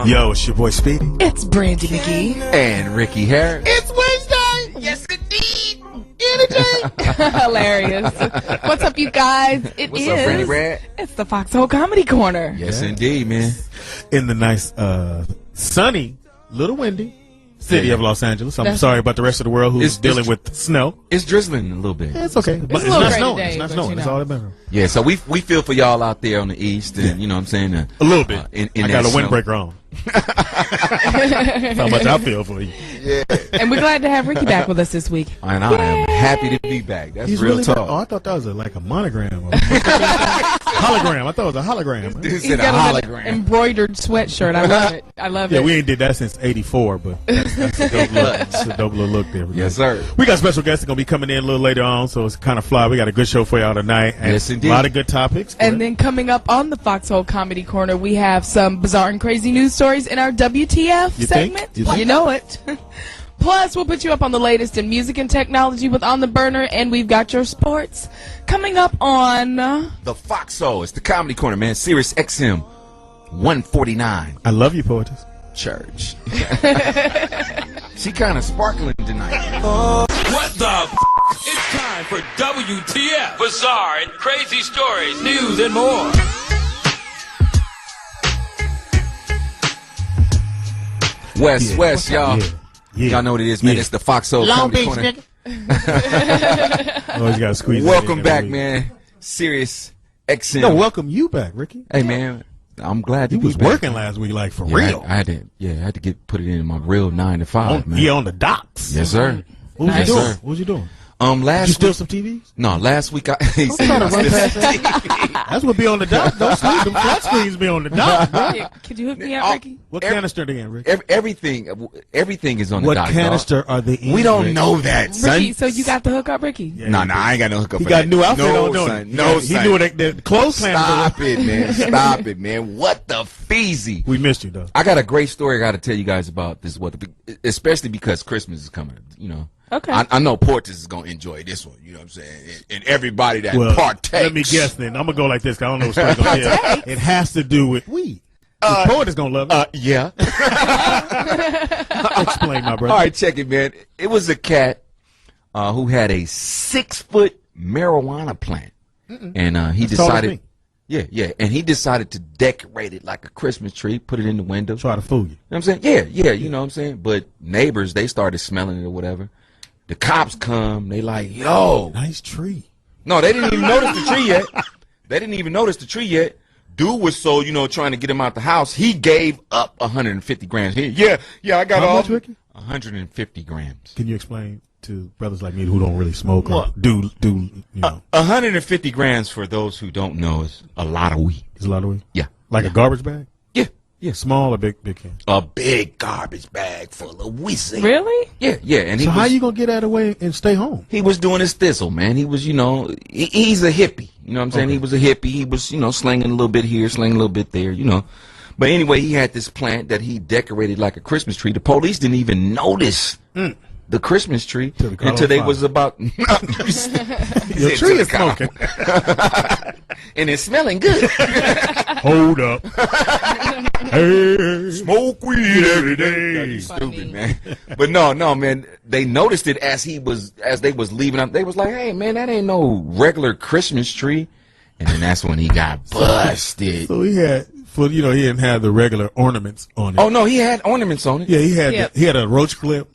Yo, it's your boy Speedy. It's Brandi Magee. And Ricky Harris. It's Wednesday. Yes, indeed. Hilarious. What's up, you guys? What's up, Brandi Brad? It's the Foxxhole Comedy Corner. Yes, indeed, man. In the nice, sunny, little windy city of Los Angeles. I'm sorry about the rest of the world who's dealing with snow. It's drizzling a little bit. It's okay. But It's a little not gray snowing. today, It's not but snowing. you It's know. all that matters. Yeah, so we feel for y'all out there on the east, and you know what I'm saying? A little bit. In I got a windbreaker on. That's how much I feel for you. Yeah. And we're glad to have Ricky back with us this week. And I am happy to be back. That's He's real really talk. Oh, I thought that was like a monogram. Or hologram. I thought it was a hologram. Dude He's said a got an hologram. embroidered sweatshirt. I love it. I love Yeah, it. we ain't did that since '84, but that's a dope look. That's a dope little look there. Yes, sir. We got special guests that going to be coming in a little later on, so it's kind of fly. We got a good show for y'all tonight. And Yes, indeed. A lot of good topics. And then coming up on the Foxxhole Comedy Corner, we have some bizarre and crazy news stories in our WTF You think? segment. You think? You know it. Plus, we'll put you up on the latest in music and technology with On the Burner, and we've got your sports coming up on... The Foxxhole. It's the Comedy Corner, man. Sirius XM 149. I love you, poetess. Church. She kind of sparkling tonight. What the f? It's time for WTF. Bizarre and crazy stories, news, and more. West, y'all. Yeah. Y'all know what it is, man. Yeah. It's the Foxxhole Comedy Corner. Always got to squeeze that Welcome in back, every week. man. Sirius XM. No, welcome you back, Ricky. Hey, man. I'm glad to You be was back. working last week, like, for Yeah, real. I had to get put it in my real 9 to 5, man. Yeah, on the docks. Yes, sir. What was Yes, you doing? sir. What was you doing? Last Did you steal week, some TVs? no, last week I. He Don't said try to I run still- past that. That's what be on the dock. Don't sleep. Them flat screens be on the dock. bro. Hey, could you hook me up, Oh, Ricky? What Every- canister they in, Ricky? everything is on the What dock. canister are they in? Dog. We don't Rick? know that, son. Ricky, so you got the hookup, Ricky? Yeah, No, he did. I ain't got no hookup. He for got that. a new outfit no, on, don't son. he? No, He son. knew the clothes canister. Stop it, man. Stop it, man. What the feezy? We missed you, though. I got a great story I got to tell you guys about this. Especially because Christmas is coming. You know. Okay. I know Portis is gonna enjoy this one. You know what I'm saying? And everybody that Well, partakes. let me guess then. I'm going to go like this 'cause I don't know what's going to be. It has to do with weed. The poet is going to love it. Yeah. Explain, my brother. All right, check it, man. It was a cat who had a 6-foot marijuana plant, and he That's tall as decided, me. yeah, and he decided to decorate it like a Christmas tree, put it in the window. Try to fool you. You know what I'm saying? Yeah, you know what I'm saying? But neighbors, they started smelling it or whatever. The cops come, they like, yo. Nice tree. No, they didn't even notice the tree yet. They didn't even notice the tree yet. Dude was so, trying to get him out the house, he gave up 150 grams. Yeah, I got How all much, Ricky? 150 grams. Can you explain to brothers like me who don't really smoke or do 150 grams, for those who don't know, is a lot of weed. Is a lot of weed? Yeah. Like a garbage bag? Yeah. Small or big can? A big garbage bag full of weed. Really? Yeah. And he So was, how you going to get out of the way and stay home? he was doing his thistle, man. He was, he's a hippie. You know what I'm saying? Okay. He was a hippie. He was, slinging a little bit here, slinging a little bit there, But anyway, he had this plant that he decorated like a Christmas tree. The police didn't even notice the Christmas tree Till they caught until on they fire. was about. Your tree is smoking. And it's smelling good. Hold up. Hey, Smoke weed every day. Funny. Stupid, man. But no, man. They noticed it as they was leaving up. They was like, "Hey, man, that ain't no regular Christmas tree." And then that's when he got busted. So he had, he didn't have the regular ornaments on it. Oh no, he had ornaments on it. Yeah, he had Yep. he had a roach clip.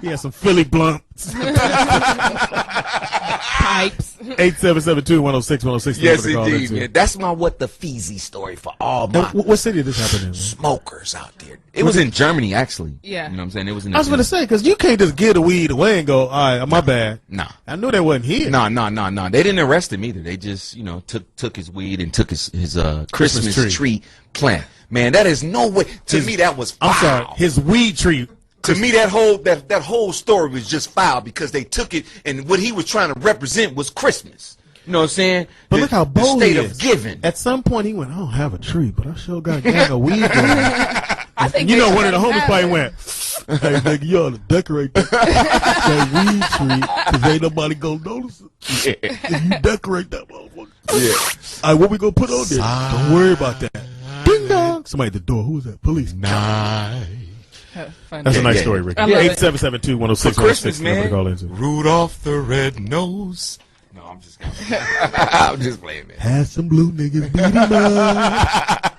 He had some Philly blunts. Pipes. 877-210-6106. Yes, indeed, man. That's my what the feezy story for all my What city did this happen in? Man? smokers out there. It was in Germany, actually. Yeah. You know what I'm saying? It was in. I was going to say, because you can't just give the weed away and go, all right, my bad. No. I knew that wasn't here. No. They didn't arrest him either. They just, took his weed and took his Christmas tree. tree plant. Man, that is no way. To me, that was foul. I'm sorry, his weed tree. To me, that whole story was just foul because they took it, and what he was trying to represent was Christmas. You know what I'm saying? But look how bold the he state is. of giving. At some point, he went, I don't have a tree, but I sure got a gang of weed going. I think You they know, one of the should homies have probably it. went, hey, nigga, you ought to decorate that weed tree because ain't nobody gonna notice it. Yeah. If you decorate that motherfucker. Yeah. All right, what we gonna put on there? Don't worry about that. Ding dong. knock. Somebody at the door. Who was that? Police. Nice. That's a nice story, Rick. 877-210-616. For Christmas, man. Rudolph the Red-Nosed. No, I'm just kidding. I'm just playing, man. Had some blue niggas beat him up.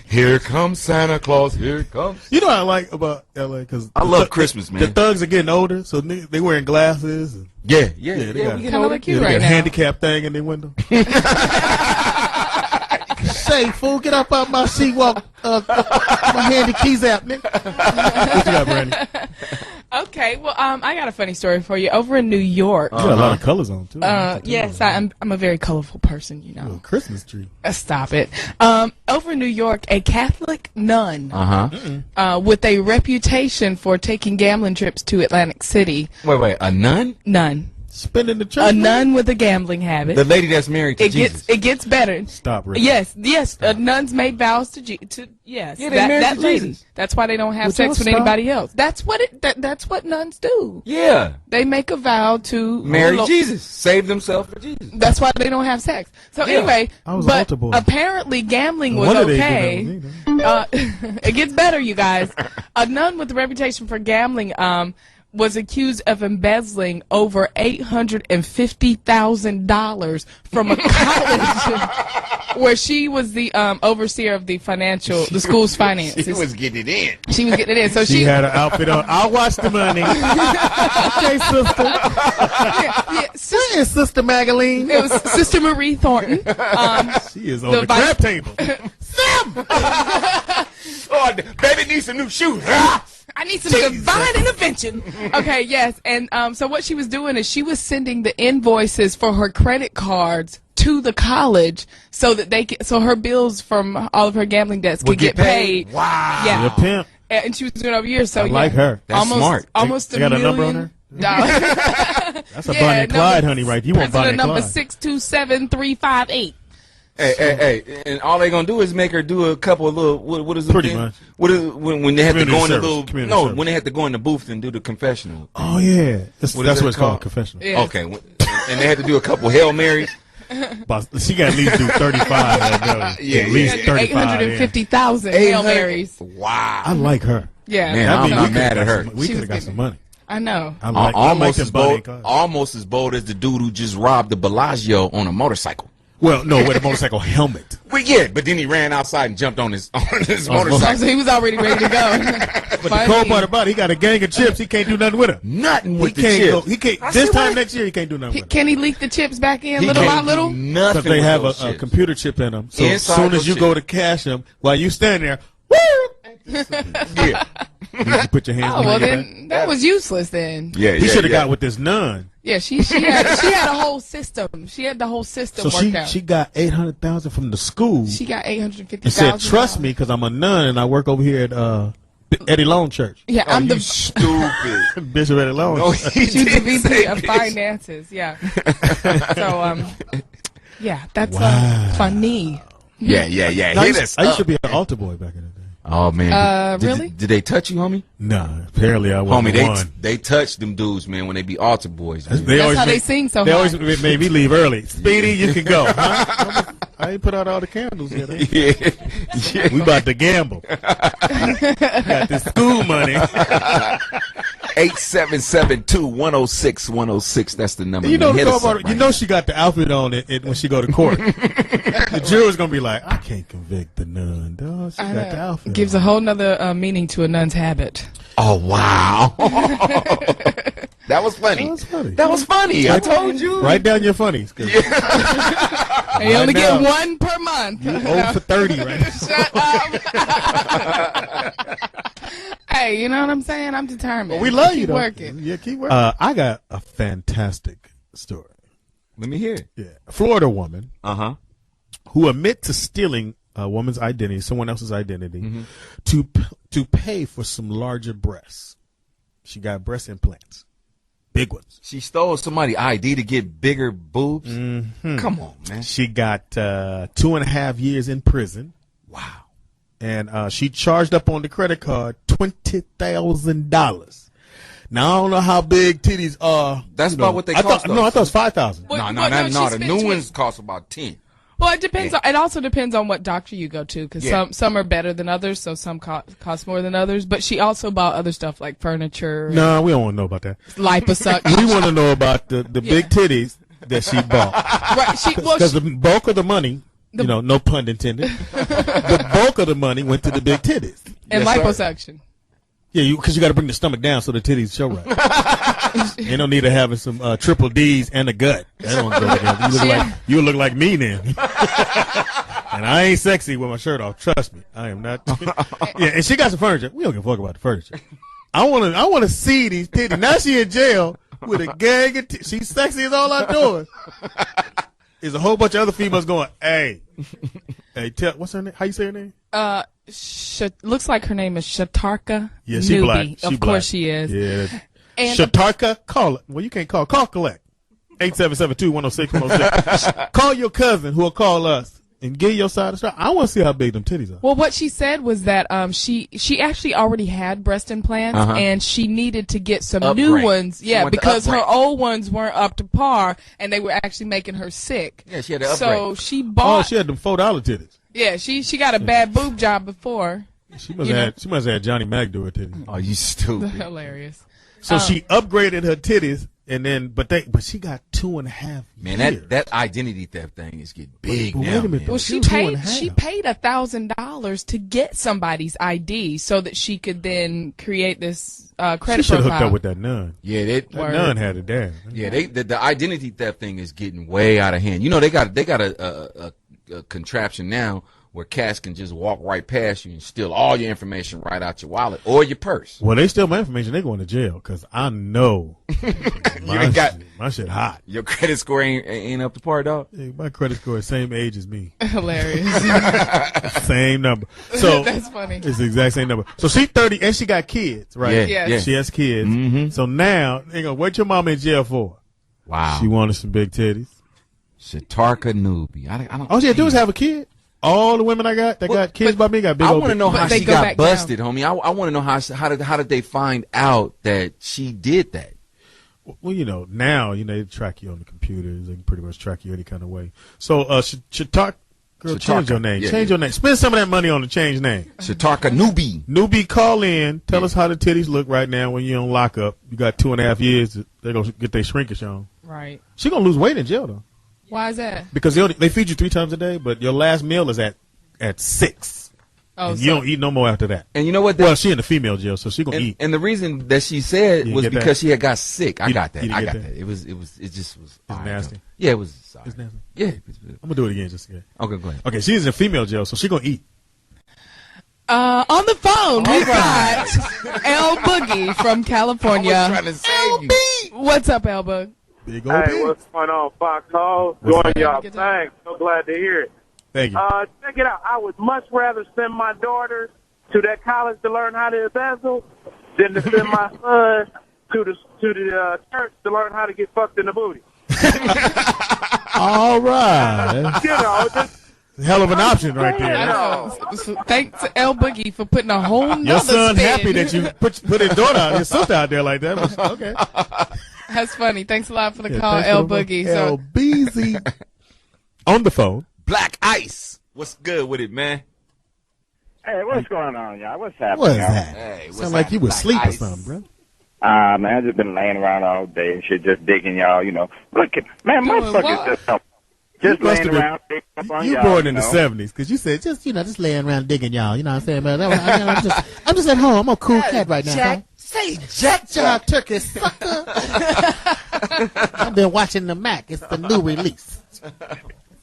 Here comes Santa Claus. Here comes. You know what I like about L.A. because I love Christmas, man. The thugs are getting older, so they wearing glasses. And, yeah. We kind of like you right a now. handicap thing in their window. Say, fool, get up out my seat. Walk my handy keys out, nigga. What you got, Brandi? Okay, well, I got a funny story for you. Over in New York. You got a lot of colors on, too. Yes, I'm a very colorful person, you know. Christmas tree. Stop it. Over in New York, a Catholic nun with a reputation for taking gambling trips to Atlantic City. Wait, a nun? Nun. Spending the church. A nun with a gambling habit. The lady that's married to Jesus. It gets better. Stop, Rick. Yes. Nuns made vows to yes. Yeah, they married that to lady. Jesus. That's why they don't have sex with anybody else. That's what nuns do. Yeah. They make a vow to marry Jesus. Save themselves for Jesus. That's why they don't have sex. So anyway, but apparently gambling was okay. It gets better, you guys. A nun with a reputation for gambling was accused of embezzling over $850,000 from a college where she was the overseer of the school's finances. She was getting it in. She was getting it in. So she had an outfit on. I'll watch the money. Okay, sister. Yeah, Sister Magaline. It was Sister Marie Thornton. She is on the crap table. Sam! Oh, baby needs some new shoes. I need some divine intervention. Okay, yes. And so what she was doing is she was sending the invoices for her credit cards to the college so that so her bills from all of her gambling debts could get paid. Wow. Yeah. You're a pimp. And she was doing it over years. So I like her. That's smart. Almost they got a number on her? That's a Bonnie and Clyde, honey, right? You want Bonnie and Clyde. Number 627-358. Hey, and all they gonna do is make her do a couple of little what is it? Pretty much. What is when they have to go in the little service. when they have to go in the booth and do the confessional. Oh yeah, that's what it's called, confessional. Yeah. Okay, and they had to do a couple Hail Marys. She got at least do 35. At least 35. 850,000 Hail Marys. Wow, I like her. Yeah, man, I'm not mad at her. We could have got some money. I know. Almost as bold as the dude who just robbed the Bellagio on a motorcycle. Well, no, with a motorcycle helmet. Well, yeah, but then he ran outside and jumped on his motorcycle. So he was already ready to go. But the cold part about it, he got a gang of chips. He can't do nothing with them. Nothing with the chips. He can't. This time next year, he can't do nothing with them. Can he leak the chips back in little by little? Nothing. Because they have a computer chip in them. So as soon as you go to cash them, while you stand there, woo! Yeah. You put your hands on well then that was useless then. Yeah, he should have got with this nun. Yeah, she had a whole system. She had the whole system worked out. She got 800,000 from the school. She got 850,000. And said, "Trust me, because I'm a nun and I work over here at Eddie Long Church." Yeah, I'm the stupid Bishop Eddie Long. No, she's the VP of finances. Yeah. So yeah, that's funny. Yeah. I used to be an altar boy back in the day. Oh man, really? Did they touch you, homie? Nah, apparently I wasn't. Homie, they touched them dudes, man, when they be altar boys. That's how they sing so hard. They always made me leave early. Speedy, you can go. Huh? I ain't put out all the candles yet. Yeah. We about to gamble. Got this school money. 877-210-6106. That's the number. You know, she got the outfit on it when she go to court. The jury's gonna be like, I can't convict the nun, dog. She got the outfit. Gives a whole nother meaning to a nun's habit. Oh wow. That was funny. That was funny. I told you. Write down your funnies. You only get one per month. You owe for 30 right now. Shut up. Hey, you know what I'm saying? I'm determined. Well, we love you, keep though. Working. Yeah, keep working. I got a fantastic story. Let me hear it. Yeah. A Florida woman who admit to stealing a woman's identity, someone else's identity, to pay for some larger breasts. She got breast implants. Big ones. She stole somebody's ID to get bigger boobs? Come on, man. She got 2.5 years in prison. Wow. And she charged up on the credit card $20,000. Now, I don't know how big titties are. That's about what they cost. No, I thought it was $5,000. No, the new ones cost about 10. Well, it depends. It also depends on what doctor you go to, because some are better than others, so some cost more than others. But she also bought other stuff like furniture. No, we don't want to know about that. Liposuction. We want to know about the big titties that she bought. Right. Because the bulk of the money, no pun intended, the bulk of the money went to the big titties. And liposuction. Yeah, because you got to bring the stomach down so the titties show right. You don't need to have some triple D's and a gut. That don't go together. You look like me then. And I ain't sexy with my shirt off. Trust me, I am not. Yeah, and she got some furniture. We don't give a fuck about the furniture. I want to see these titties. Now she in jail with a gang of she's sexy as all outdoors. There's a whole bunch of other females going, hey, what's her name? How you say her name? Looks like her name is Shatarka. Yeah, she black. Of course she is. Yeah. And Shatarka, call it. Well, you can't call collect. 877-210-610. Call your cousin who will call us and get your side of the story. I want to see how big them titties are. Well, what she said was that she actually already had breast implants and she needed to get some new ones. Yeah, because her old ones weren't up to par and they were actually making her sick. Yeah, she had to upgrade. So she bought. Oh, she had them $4 titties. Yeah, she got a bad boob job before. She must have had Johnny Mac do her titties. Oh, you stupid. Hilarious. So she upgraded her titties, and then but she got 2.5 Man, years. that identity theft thing is getting big But now. wait a minute, Man. Well, she paid $1,000 to get somebody's ID so that she could then create this credit profile. She should have hooked up with that nun. Yeah, that nun had it down. Yeah, the identity theft thing is getting way out of hand. They got a contraption now where cats can just walk right past you and steal all your information right out your wallet or your purse. Well, they steal my information. They going to jail because I know my shit hot. Your credit score ain't up to par, dog. Hey, my credit score is same age as me. Hilarious. Same number. So that's funny. It's the exact same number. So she's 30 and she got kids, right? Yeah. She has kids. Mm-hmm. So now they go, what your mama in jail for? Wow. She wanted some big titties. Shatarka Newbie. I don't. All she had to do is have a kid. All the women I got that got kids by me got big. I want to know how she got busted, down. homie. I want to know how did they find out that she did that? Well, now they track you on the computers. They can pretty much track you any kind of way. So Shatarka, girl, change your name. Change your name. Spend some of that money on the change name. Shatarka Newbie. Newbie, call in. Tell us how the titties look right now when you're on lockup. You got 2.5 years. They're gonna get their shrinkage on. Right. She gonna lose weight in jail though. Why is that? Because they feed you 3 times a day, but your last meal is at 6. Oh, and you don't eat no more after that. And you know what? Well, she in the female jail, so she gonna eat. And the reason that she said was because she had got sick. I got that. It just was. It's nasty. Yeah, it was. Sorry. It's nasty. Yeah. I'm gonna do it again just again. Okay, go ahead. Okay, she's in female jail, so she gonna eat. On the phone, we got L Boogie from California. I was trying to save you. What's up, L Boog? Big old Hey, what's going on, Foxxhole? Doing y'all thing. So glad to hear it. Thank you. Check it out. I would much rather send my daughters to that college to learn how to embezzle than to send my son to the church to learn how to get fucked in the booty. All right. Hell of an option right there. I know. Thanks to L Boogie for putting a whole nother Your son spin. happy that you put his daughter out, his sister out there like that. Okay. That's funny. Thanks a lot for the call, L Boogie. L BZ on the phone. Black Ice. What's good with it, man? Hey, what's going on, y'all? What's happening? What is y'all? that? Hey, Sound like you was asleep or something, bro. Man, I just been laying around all day and shit, just digging y'all, Look at, man, motherfuckers just laying around digging up on you y'all. born in the 70s, because you said, just laying around digging y'all. You know what I'm saying, man? I'm just at home. I'm a cool cat right now. Jack. Say Jack. Jack Turkey, sucker. I've been watching the Mac. It's the new release.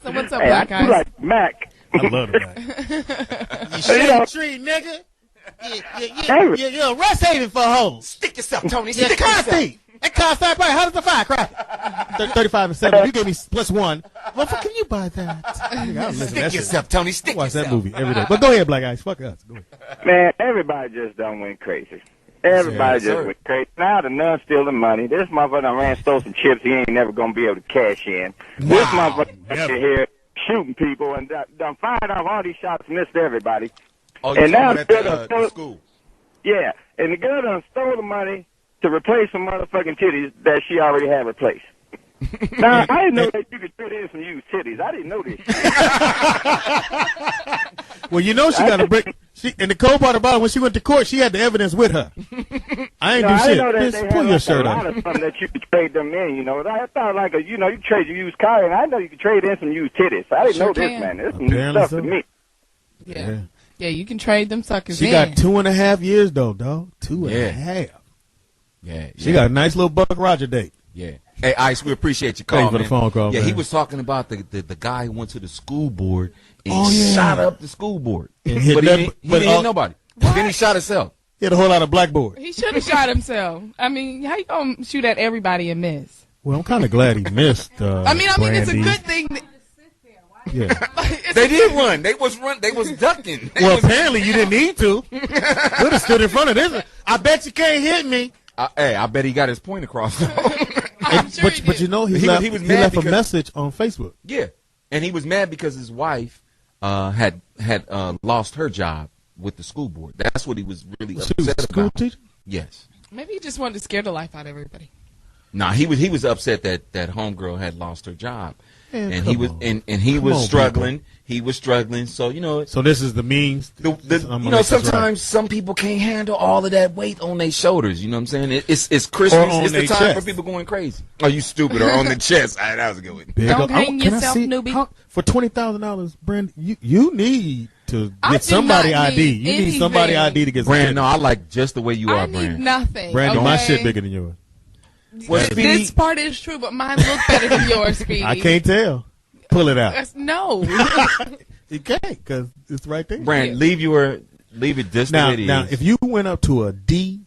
So what's up, Hey, Black I Eyes? do like Mac. I love the Mac. You shade the tree, nigga. You're a rest haven for hoes. Stick yourself, Tony. Yeah, Stick car yourself. thief. That car thief, right? How does the fire crack? 35 and 7. You gave me +1. Well, can you buy that? Stick yourself, Tony. Stick Watch yourself. that movie every day. But go ahead, Black Eyes. Fuck us. Go ahead. Man, everybody just done went crazy. Everybody just went crazy. Now the nun stealing money. This motherfucker done stole some chips he ain't never gonna be able to cash in. This motherfucker here shooting people and done fired off all these shots and this to everybody. Oh, and now at the school. Yeah, and the girl done stole the money to replace some motherfucking titties that she already had replaced. Nah, I didn't know that you could trade in some used titties. I didn't know this shit. Well, you know she got a break. And the cold part about it, when she went to court, she had the evidence with her. I ain't do shit. Know that Bitch, they pull had your like shirt a lot off. of something that you could trade them in, you know. I thought like you trade your used car, and I know you could trade in some used titties. I didn't know this, man. This is new Apparently stuff so. to me. Yeah, you can trade them suckers She in. got 2.5 years, though, dog. 2.5. Yeah. She got a nice little Buck Roger date. Yeah. Hey, Ice, we appreciate your call, Thank you for man. the phone call, Yeah, man. he was talking about the guy who went to the school board and Oh, yeah. shot up the school board. And hit But he nothing- didn't hit nobody. What? Then he shot himself. He had a whole lot of blackboard. He should have shot himself. I mean, how you gonna shoot at everybody and miss? Well, I'm kind of glad he missed. I mean, it's a Brandy. good thing. Yeah. They did run. They was ducking. Well, apparently you didn't need to. Would have stood in front of this. I bet you can't hit me. Hey, I bet he got his point across. I'm sure he But did. you know, he He left was mad a because- message on Facebook. Yeah, and he was mad because his wife had lost her job with the school board. That's what he was really She was a upset school about. teacher? Yes. Maybe he just wanted to scare the life out of everybody. Nah, he was upset that homegirl had lost her job, Man, and come he was on. and he Come was on, struggling. He was struggling. So So this is the means. sometimes some people can't handle all of that weight on their shoulders. You know what I'm saying? It's Christmas. on It's the their time chest. for people going crazy. Oh, you stupid! Or on the chest. All right, that was a good one. Don't hang yourself, newbie. For $20,000, Brandon, you need to I get do somebody not ID. need You need somebody anything. ID to get Brandon, some. no, I like just the way you I are, need Brandon. nothing. Brandon, my okay? shit bigger than yours. Well, Speedy, This part is true, but mine look better than yours, Speedy. I can't tell. Pull it out. No. You can't because it's right there. Brandon, leave it just the way it is. Now, if you went up to a D,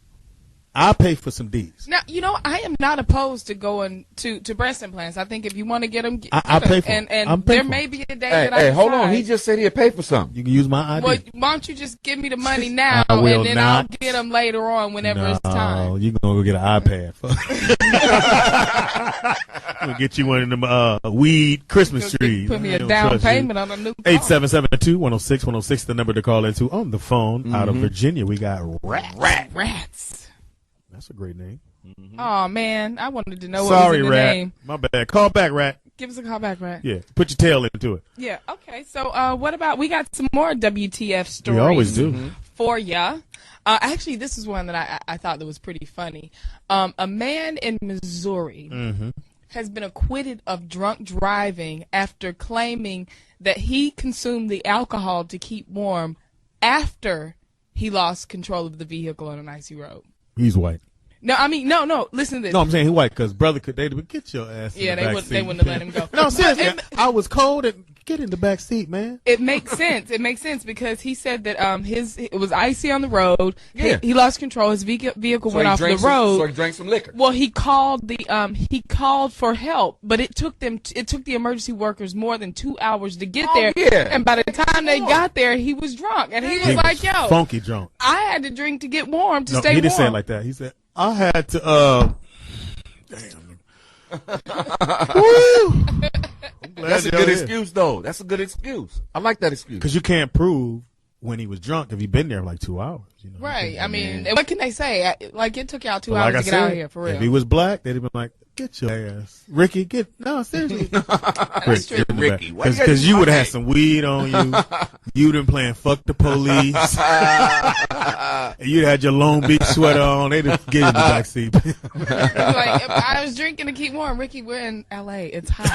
I'll pay for some D's. Now, I am not opposed to going to breast implants. I think if you want to get them, I'll pay for 'em. And I'm paying there for may 'em. be a day hey, that I hold on. decide- He just said he'd pay for something. You can use my ID. Well, why don't you just give me the money now, I will and then I'll not. get them later on whenever it's time. No, you gonna go get an iPad. We'll get you one of them weed Christmas trees. Put me I a don't down trust you. payment on a new car. 8772-106-106, the number to call into. On the phone out of Virginia, we got Rats. That's a great name. Oh man, I wanted to know what Sorry, was in the Rat. name. My bad. Call back, Rat. Give us a call back, Rat. Yeah, put your tail into it. Yeah. Okay. So, what about we got some more WTF stories? We always do. For ya. Actually, this is one that I thought that was pretty funny. A man in Missouri has been acquitted of drunk driving after claiming that he consumed the alcohol to keep warm after he lost control of the vehicle on an icy road. He's white. No, I mean, no. Listen to this. No, I'm saying he's white because brother could get your ass. Yeah, in the back they seat. wouldn't have let him go. No, seriously, But I was cold and get in the back seat, man. it makes sense. It makes sense because he said that it was icy on the road. Yeah. He lost control. His vehicle went off the road. So he drank some liquor. Well, he called for help, but it took the emergency workers more than 2 hours to get there. yeah. And by the time they got there, he was drunk, and he was He like, was "Yo, funky drunk. I had to drink to get warm to No, stay he warm." didn't say it like that. He said, I had to, damn. Woo! That's a good excuse, though. That's a good excuse. I like that excuse. Because you can't prove when he was drunk if he'd been there like 2 hours. You know? Right. I mean, what can they say? Like, it took y'all 2 But hours like to get I out said, here, for real. if he was black, they'd have been like, get your ass. Ricky, no, seriously. That's true. Ricky, why you gotta Because do you my would have name? had some weed on you. You'd been playing fuck the police. And you'd had your Long Beach sweater on. They'd have get in the back seat. Like, if I was drinking to keep warm. Ricky, we're in L.A. It's hot.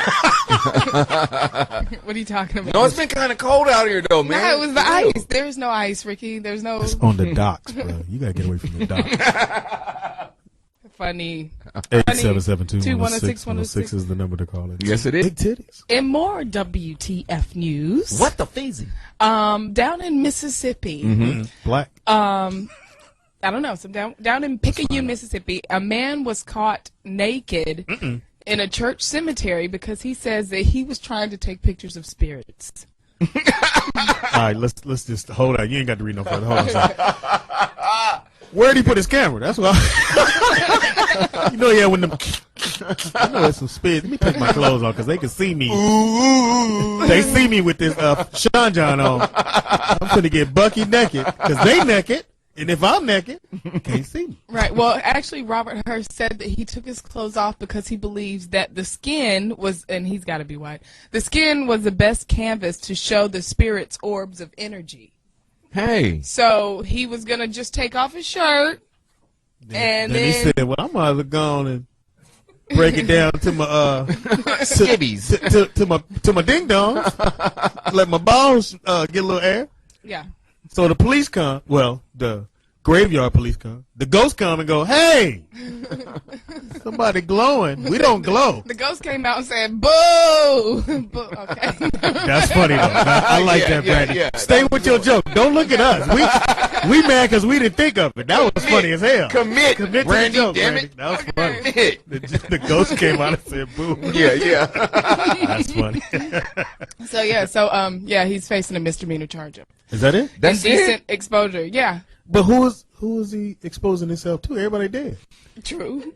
What are you talking about? No, it's been kind of cold out here, though, man. No, it was the ice. There's no ice, Ricky. There's no It's on the docks, bro. You got to get away from the docks. funny. 8772-106-106 is the number to call in. Yes, it is. Big titties. In more WTF news. What the feezy? Down in Mississippi. Black. I don't know. So down in Picayune, Mississippi, a man was caught naked in a church cemetery because he says that he was trying to take pictures of spirits. All right, let's just hold on. You ain't got to read no further. Hold on a second. Where'd he put his camera? That's what you know, yeah, when I know there's some spirits. Let me take my clothes off because they can see me. They see me with this Sean John on. I'm finna get Bucky naked because they naked And if I'm naked, can't see me. Right. Well, actually, Robert Hurst said that he took his clothes off because he believes that the skin was, and he's got to be white, the skin was the best canvas to show the spirit's orbs of energy. Hey. So he was going to just take off his shirt. And then he said, well, I'm either going and break it down to my skibbies, to my ding dongs, let my balls get a little air. Yeah. So the police come. Well, the graveyard police come. The ghosts come and go, hey, somebody glowing. We don't glow. The ghost came out and said, boo. Boo. Okay. That's funny, though. I like that, Brandi. Yeah, Stay with your joke. Don't look at us. We mad because we didn't think of it. That was funny as hell. Commit Brandi, to the joke, damn Brandi. it. That was funny. The ghost came out and said, boo. Yeah. That's funny. So he's facing a misdemeanor charge of Is that it? That's indecent it. exposure. Yeah. But who is he exposing himself to? Everybody dead. True.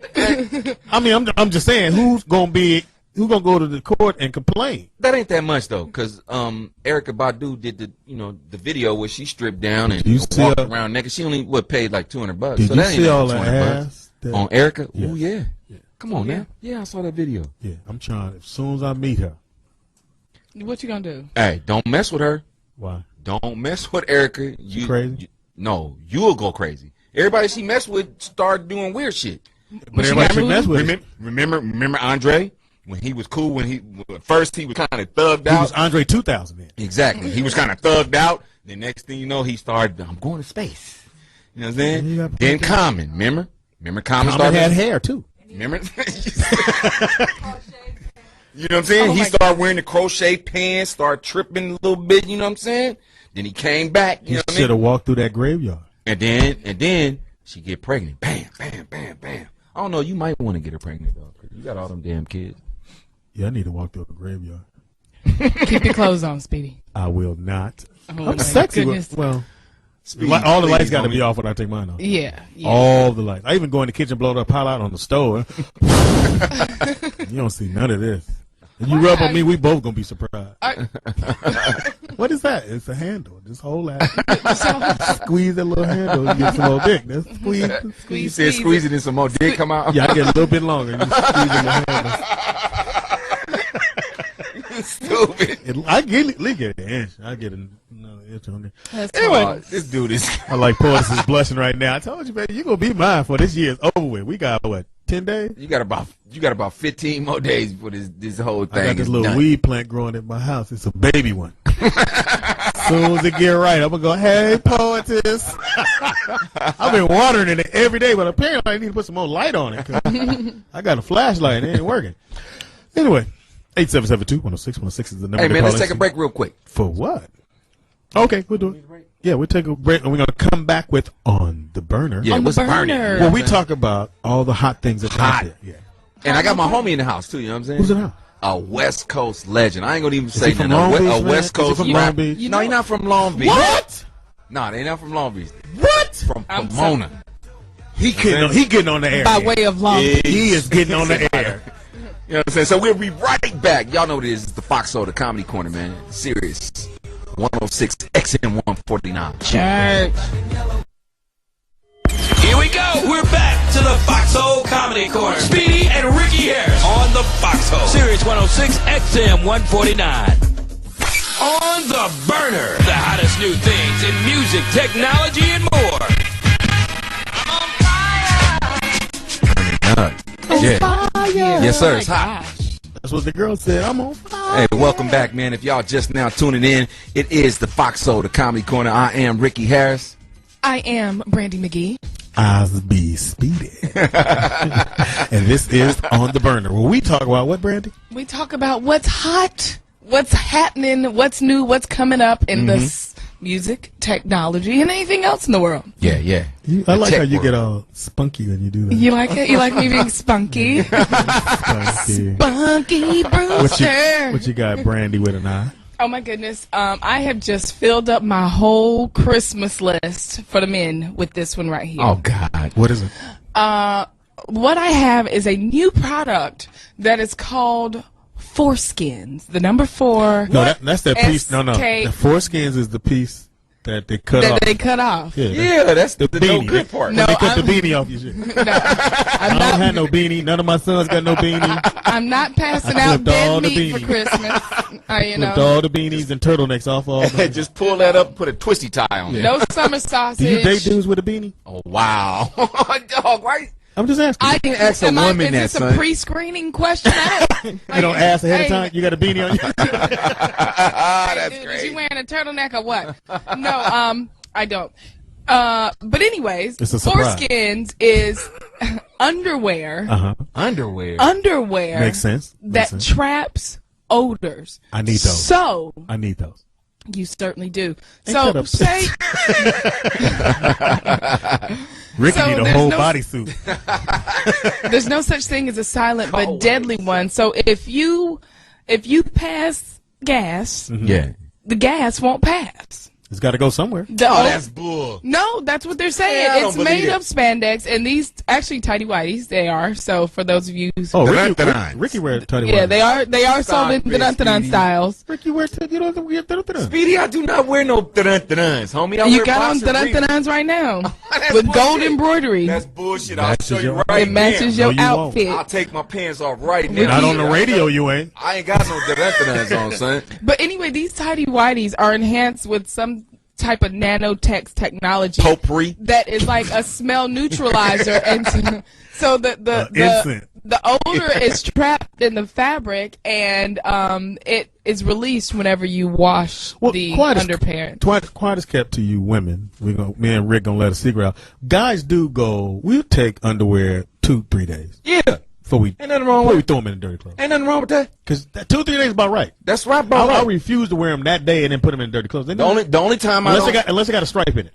I mean, I'm just saying, who's gonna go to the court and complain? That ain't that much though, because Erykah Badu did the video where she stripped down and walked around naked. She only paid like $200. Did so you that ain't see all like that $200 ass on Erykah? Yeah. Ooh yeah. Come on now. Yeah, I saw that video. Yeah, I'm trying. As soon as I meet her. What you gonna do? Hey, don't mess with her. Why? Don't mess with Erykah. You crazy? No, you'll go crazy. Everybody she messed with started doing weird shit. But everybody she messed with. Remember Andre? When he was cool, first he was kind of thugged out. He was Andre 2000 then. Exactly. He was kind of thugged out. The next thing you know, he started, I'm going to space. You know what I'm saying? Then Common, remember? Common started. Had hair too. Remember? You know what I'm saying? He started wearing the crochet pants, started tripping a little bit, you know what I'm saying? Then he came back. You know what I mean? Should have walked through that graveyard. And then she get pregnant. Bam, bam, bam, bam. I don't know. You might want to get her pregnant though, because you got all them damn kids. Yeah, I need to walk through a graveyard. Keep your clothes on, Speedy. I will not. Oh, I'm sexy. Well, all the lights got to be off when I take mine off. Yeah. All the lights. I even go in the kitchen, blow the pot out on the stove. You don't see none of this. And you rub on me, we both gonna be surprised. What is that? It's a handle. Just hold that. Squeeze that little handle and get some more dick. That's squeeze. You said squeeze it and some more dick come out? Yeah, I get a little bit longer. You squeeze in the handle. Stupid. I at least get an inch. I get another inch on there. Anyway, this dude is. I like Portis is blushing right now. I told you, baby, you're gonna be mine for this year's over with. We got what? 10 days? You got about 15 more days before this whole thing. I got this is little done. weed plant growing in my house. It's a baby one. As soon as it get right, I'm gonna go, hey, poetess. I've been watering it every day, but apparently I need to put some more light on it. 'Cause I got a flashlight and it ain't working. Anyway, 8772-106-106 is the number. Hey man, let's call take a break real quick. For what? Okay, we'll do it. Yeah, we'll take a break and we're gonna come back with On the Burner. Yeah, what's burning? Well, we talk about all the hot things that's out there. Yeah. And I got my homie in the house too. You know what I'm saying? Who's in the house? A West Coast legend. I ain't gonna even say from nothing. Long Beach, A West man? Is he Coast from Long Beach? No, he's not from Long Beach. What? No, they not from Long Beach. What? From Pomona. He getting on the air. By way of Long Beach. He is getting on the air. You know what I'm saying? So we'll be right back. Y'all know what it is. It's the Foxxhole, the Comedy Corner, man. Serious. 106 XM 149. Church. Here we go. We're back to the Foxxhole Comedy Corner. Speedy and Ricky Harris on the Foxxhole. Sirius 106 XM 149. On the Burner. The hottest new things in music, technology, and more. Yeah. Yes, sir. It's hot. Gosh. That's what the girl said. I'm on fire. Hey, welcome back, man. If y'all just now tuning in, it is the Foxxhole, the Comedy Corner. I am Ricky Harris. I am Brandi Magee. I be Speedy. And this is On the Burner, where we talk about what, Brandi? We talk about what's hot, what's happening, what's new, what's coming up in the music, technology, and anything else in the world. Yeah. I like how you world. get all spunky when you do that. You like it? You like me being spunky? Spunky. Spunky Brewster. What you got, Brandi, with an eye? Oh my goodness. I have just filled up my whole Christmas list for the men with this one right here. Oh, God. What is it? What I have is a new product that is called Foreskins. The number 4. No, that's that piece. No. SK. The foreskins is the piece that they cut off. That they cut off. Yeah, that's the no beanie. good part. No, They cut the beanie off your shit. No, I don't have no beanie. None of my sons got no beanie. I'm not passing I out flipped all dead the meat for beanies. Christmas. You Flipped know, all the beanies and turtlenecks off all the Just pull that up, put a twisty tie on it. no summer sausage. Do you date dudes with a beanie? Oh, wow. Dog, right? I'm just asking. I can ask a am I- woman that, Is this son. a pre-screening question? You don't ask ahead of time. You got a beanie on you. That's Dude, is great. you wearing a turtleneck or what? No, I don't. But anyways, It's a surprise. foreskins is underwear. Underwear. Underwear Makes sense. that Makes sense. traps odors. I need those. So I need those. you certainly do. shut So up. say Ricky So need a there's whole no- bodysuit. there's no such thing as a silent but deadly one. So if you pass gas, Yeah. the gas won't pass. It's got to go somewhere. The Oh, o- that's bull. No, that's what they're saying. Yeah, I don't It's believe made it. of spandex, and these actually tidy whiteys they are. So for those of you, Oh, Dun-dun-dun. Ricky wear tidy yeah, whities. they are sold in Stop the it, dun Speedy. styles. Ricky wear you don't wear dun-dun-dun. Speedy, I do not wear no dun-dun-duns, homie. I You wear got on boxer briefs. dun right now That's with gold bullshit. embroidery. That's bullshit. I'll Matches show you your- right It matches now. your No, you won't. outfit. I'll take my pants off right now. Not on the radio, you ain't. I ain't got no dun-dun-duns on, son. But anyway, these tidy whiteys are enhanced with some type of nanotech technology Potpourri. that is like a smell neutralizer, and so Instant. the odor is trapped in the fabric, and it is released whenever you wash the underpants. Quiet as kept to you women. Me and Rick gonna let a secret out. Guys do go. We'll take underwear 2-3 days Yeah. before we Ain't nothing wrong before we with throw them in the dirty clothes. Ain't nothing wrong with that. Because 2-3 days is about right. That's right, I bro. refuse to wear them that day and then put them in dirty clothes. The only time unless I don't, unless it got a stripe in it.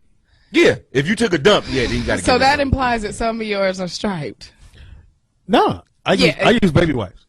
yeah, if you took a dump, yeah, then you got to. So that implies that some of yours are striped. No, I use baby wipes.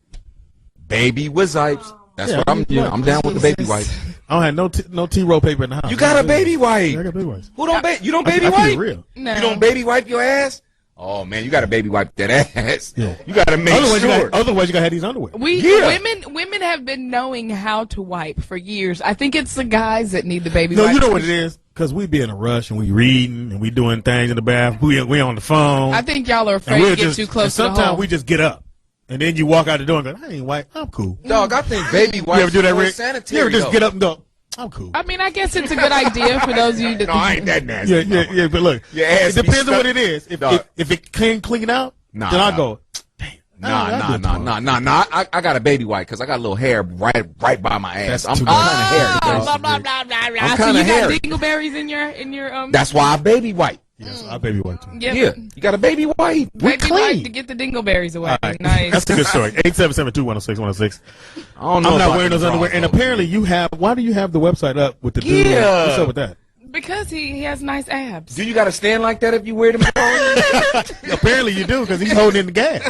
baby with zipes. That's Yeah, what I'm. yeah. I'm down with the baby wipes. I don't have no T-roll paper in the house. You got a baby wipe. Yeah, I got baby wipes. Who don't you don't I baby keep it wipe? real. No. You don't baby wipe your ass? Oh man, you got to baby wipe that ass. Yeah. You got to make sure. Otherwise, you got to have these underwear. Yeah. Women have been knowing how to wipe for years. I think it's the guys that need the baby No, wipes. you know what it is? Because we be in a rush and we reading and we doing things in the bath. We on the phone. I think y'all are and afraid we'll to get just, too close and to the sometimes hole. we just get up. And then you walk out the door and go, I ain't white. I'm cool. Dog, I think baby wipes You ever do that, are more Rick? sanitary. You ever just though. get up and go, I'm cool. I mean, I guess it's a good idea for those of you that. No, I ain't that nasty. Yeah, but look, Your ass it be depends on stuck. what it is. If it clean out, Nah, then I nah. go, damn. Nah. I got a baby wipe because I got a little hair right by my ass. That's I'm too kind bad. of hairy. Blah, dog. blah, blah, blah, blah, blah. I'm So kinda you got hairy. dingleberries in your That's why I baby wipe. Yes, I baby wipe too. Yep. Yeah, you got a baby wipe. We're Baby wipe clean. to get the dingleberries away. All right. Nice. That's a good story. 877-210-616. I don't know. I'm not about wearing those the underwear. draws, And though. apparently you have, why do you have the website up with the dude? Yeah. What's up with that? Because he has nice abs. Do you got to stand like that if you wear them? Apparently you do because he's holding in the gas.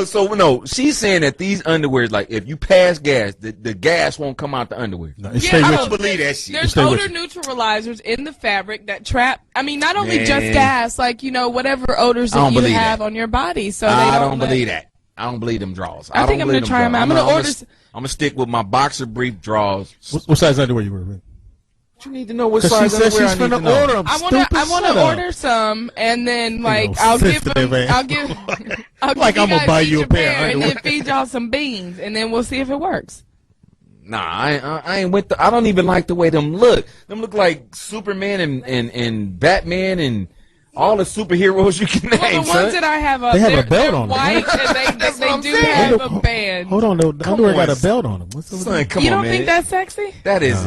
So no, she's saying that these underwears, like if you pass gas, the gas won't come out the underwear. No, it Yeah, stay I with I you. don't believe that shit. There's Stay with odor you. neutralizers in the fabric that trap. I mean, not only just Man. gas, like whatever odors I don't that you believe have that. on your body. So I they don't let- believe that. I don't believe them draws. I think I'm gonna try 'em out. I'm gonna order I'm gonna stick with my boxer brief draws. What size underwear you wear, Rick? You need to know what Because she size said underwear she's I need to finna know. order them. I want to order some, and then like know, I'll give sensitive them. ass. I'll give. Like, you I'm gonna guys buy each you a pair of and underwear. then feed y'all some beans, and then we'll see if it works. Nah, I ain't with the. I don't even like the way them look. Them look like Superman and Batman and all the superheroes you can Well, name, the son. ones that I have up, They have a they're belt on them, white, and That's what they I'm do saying. have a Hold on. band. Hold on, the underwear on, got a belt on them. What's up with Son, that? come You on, don't man. think that's sexy? That is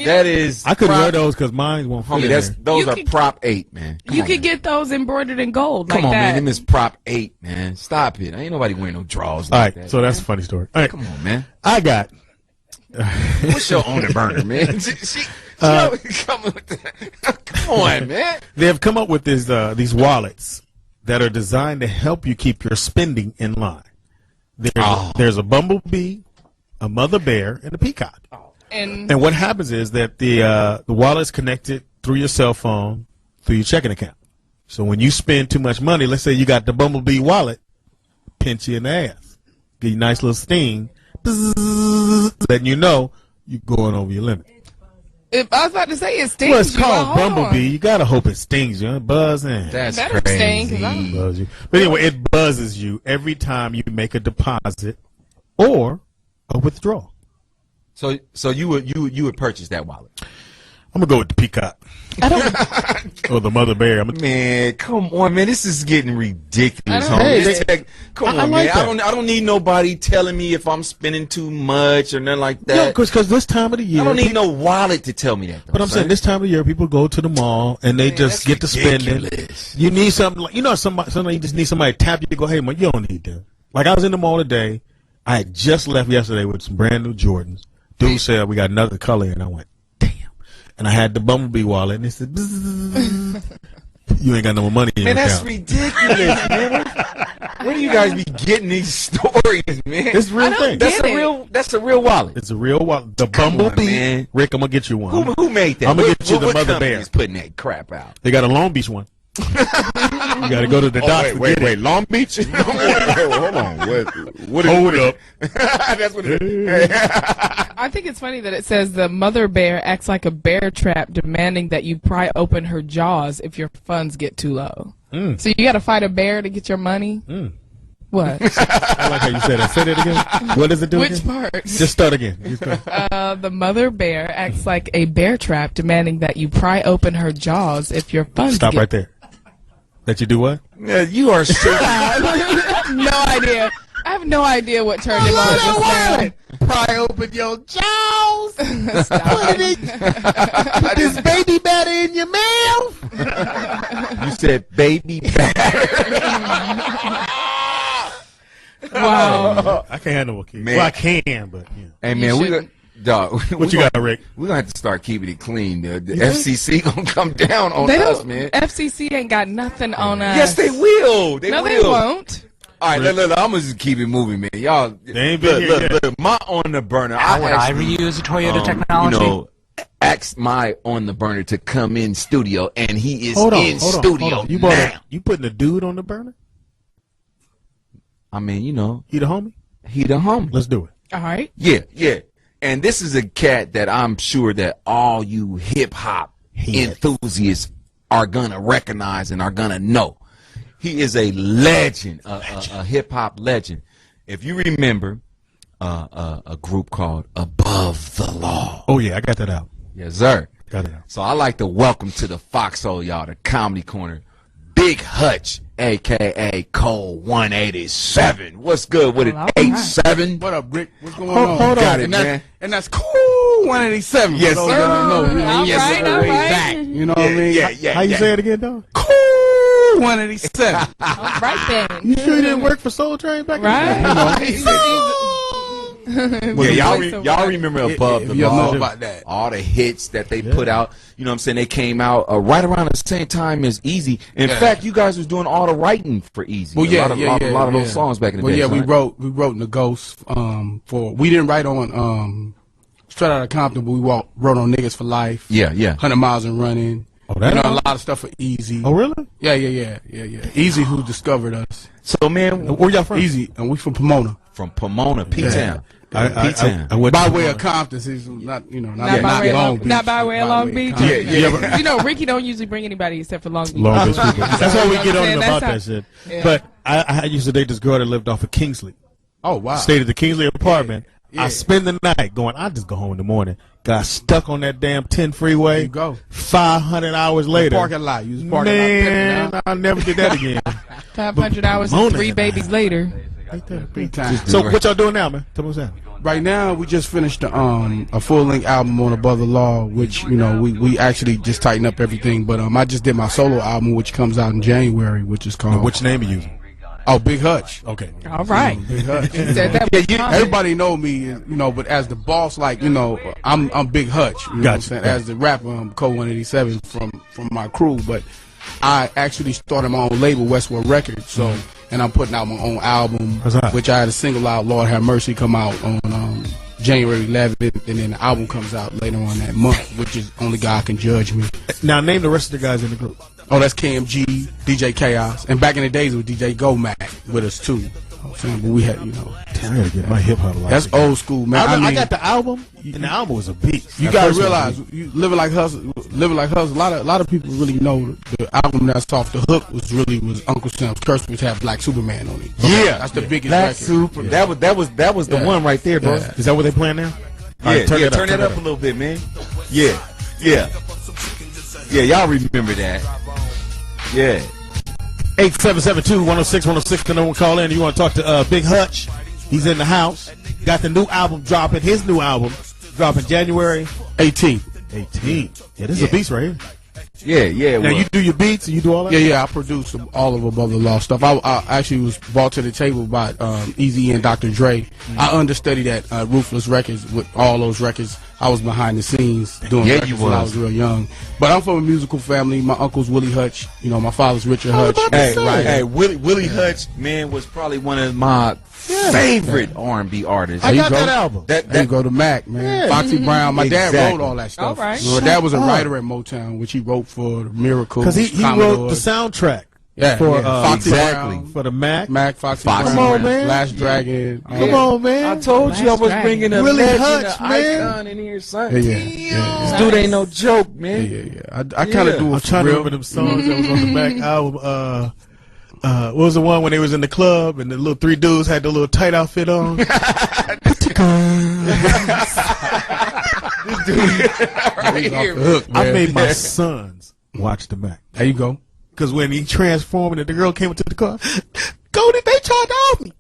that is. I couldn't prop- wear those because mine won't fit Homie, in that's there. those You are could- prop 8, man. Come You on, could man. get those embroidered in gold Come like on, that. man. Them is prop 8, man. Stop it. Ain't nobody wearing no draws All like right, that. so that's a funny story. All right, Come on, man. I got. What's your owner burner, man? She coming with that. Come on, man. They have come up with these wallets that are designed to help you keep your spending in line. There's a bumblebee, a mother bear, and a peacock. and And what happens is that the wallet's connected through your cell phone, through your checking account. So when you spend too much money, let's say you got the bumblebee wallet, pinch you in the ass, give you a nice little sting, bzzz, letting you know you're going over your limit. If I was about to say it stings Well, it's you. called Hold on. Bumblebee. You gotta hope it stings you. It buzzing. That's Better sting, 'cause crazy. Buzz you. But anyway, it buzzes you every time you make a deposit or a withdrawal. So you would purchase that wallet? I'm gonna go with the peacock. I don't. Or the mother bear. Man, come on, man. This is getting ridiculous. I don't- homie. Hey, This they- come I on, like man. that. I don't need nobody telling me if I'm spending too much or nothing like No, that. because this time of the year. I don't need no wallet to tell me that. Though, But I'm saying this time of the year, people go to the mall and they just get to spending. ridiculous. You need something like, somebody you just need somebody to tap you to go, hey man, you don't need that. Like I was in the mall today. I had just left yesterday with some brand new Jordans. Dude said we got another color, and I went, damn. And I had the Bumblebee wallet, and it said, bzzz. You ain't got no more money in Man, your that's account. ridiculous, man. Where do you guys be getting these stories, man? It's a real thing. That's get a it. real. That's a real wallet. It's a real wallet. The Come on, Bumblebee. man. Rick, I'm gonna get you one. Who made that? I'm gonna What- get you the what mother company bear. is putting that crap out? They got a Long Beach one. You got to go to the doctor. Wait, Long Beach? Hold on. What is Hold up. That's what it is. I think it's funny that it says the mother bear acts like a bear trap, demanding that you pry open her jaws if your funds get too low. So you got to fight a bear to get your money. What? I like how you said that. Say that again. What does it do Which again? part? Just start again. Just go. The mother bear acts like a bear trap, demanding that you pry open her jaws if your funds Stop get right there. That you do what? Yeah, you are so. No idea. I have no idea what turned him on just now. Pry open your jaws. Stop it. Put this baby batter in your mouth. You said baby back. Wow. I can't handle more kids. Man. Well, I can, but yeah. Hey man, we shouldn't. dog. What you got, Rick? We're gonna have to start keeping it clean. The FCC gonna come down on They us, don't. man. FCC ain't got nothing on us. Yes, they will. They No, will. they won't. All right, look, I'm gonna just keep it moving, man. Y'all, They ain't been here yet. look, my on the burner. How would I actually, reuse a Toyota technology? You know, asked my on the burner to come in studio, and he is in studio You now. You putting a dude on the burner? I mean, you know, He the homie? he the homie. Let's do it. All right. Yeah. And this is a cat that I'm sure that all you hip hop enthusiasts are gonna recognize and are gonna know. He is a legend, a hip hop legend. If you remember, a group called Above the Law. Oh yeah, I got that out. Yes, sir. Got it out. So I like to welcome to the Foxxhole, y'all, the Comedy Corner, Big Hutch, a.k.a. Cole 187. What's good with it? All right. 87? What up, Rick? What's going Hold on? on. Got it, And that's, man. and that's cool 187. Yes, for those sir. that don't know, you know, All yes, right, sir, all way right. back. You know what I mean? Yeah. How you say it again, dog? Cool 187. All right then. You sure you didn't work for Soul Train back in the day? Right. Yeah, y'all remember Above If the y'all Law? know about that. All the hits that they put out, you know what I'm saying? They came out right around the same time as Easy. In Yeah. fact, you guys was doing all the writing for Easy. Well, a lot of yeah. those songs back in the Well, day. yeah, we son. wrote in the Ghost we didn't write on Straight Outta Compton, but we wrote on Niggas for Life. Yeah. 100 Miles and Running. Oh, that You know, a out? lot of stuff for Easy. Oh really? Yeah. Easy, who discovered us. So, man, Where y'all from? Easy, and we from Pomona. from Pomona, P-Town. I went By to way Pomona. of Compton, so it's not, you know, Not by way of Long Long- Beach. not by way of Long Beach. Compton. Yeah. You know, Ricky don't usually bring anybody except for Long Beach. Long Beach people. That's why we get on him That's about how- that shit. Yeah. But I used to date this girl that lived off of Kingsley. Oh, wow. Stayed at the Kingsley apartment. Yeah. I spend the night going, I just go home in the morning. Got stuck on that damn 10 freeway. You go. 500 hours later. Parking lot. You was parking Man, lot. I'll never do that again. 500 hours and Pomona 3 babies later. P-Town. So what y'all doing now, man? Tell me what's happening. Right now, we just finished a full-length album on Above the Law, which, you know, we actually just tightened up everything. But I just did my solo album, which comes out in January, which is called Which name are you using? Big Hutch. Okay. All right. Big Hutch. He said that was common. Everybody know me, you know, but as the boss, like, you know, I'm Big Hutch. You know what I'm Gotcha. saying? As the rapper, I'm Cole 187 from my crew, but I actually started my own label, Westwood Records. So, and I'm putting out my own album, What's that? which I had a single out, Lord Have Mercy, come out on January 11th, and then the album comes out later on that month, which is Only God Can Judge Me. Now name the rest of the guys in the group. Oh, that's KMG, DJ Chaos, and back in the days it was DJ Go Mac with us too. You know what I'm saying? But we had, you know, Damn, I gotta get my hip hop life. That's old school, man. I got the album, and the album was a beast. You gotta realize, you living like hustle. A lot of people really know the album that's off the hook was Uncle Sam's Curse, which had Black Superman on it. Yeah, that's the biggest Black record. Super. Yeah. That was the one right there, bro. Yeah. Is that what they playing now? Yeah, turn it up a little bit, man. Yeah. Y'all remember that? Yeah. 877-2-106-106. The number call in. You want to talk to Big Hutch? He's in the house. Got the new album dropping. His new album dropping January 18th. 18. Yeah, this is a beast right Yeah. here. Now you do your beats and you do all that? Yeah. I produced all of Above the Law stuff. I actually was brought to the table by Eazy and Dr. Dre. I understudied at Ruthless Records with all those records. I was behind the scenes doing records when I was real young. But I'm from a musical family. My uncle's Willie Hutch. You know, my father's Richard Hutch. Willie Hutch, man, was probably one of my favorite R&B artists. I got that album. There you go to Mac, man. Yeah. Foxy Brown. My dad wrote all that stuff. All right. My dad was a writer at Motown, which he wrote for Miracle. Because he wrote the soundtrack. For Foxy Brown, for the Mac. Foxy Come Brown, on, man. Last Dragon. Come on, man. I told you I was bringing a Willie legend, Hutch, icon in here, son. Yeah. This dude ain't no joke, man. Yeah. I kind of do it I'm for trying to real. remember them songs that was on the Mac album. What was the one when they was in the club and the little three dudes had the little tight outfit on? This dude right here. Hook, I made my sons watch the Mac. There you go. Because when he transformed and the girl came into the car, Cody, they tried to off me.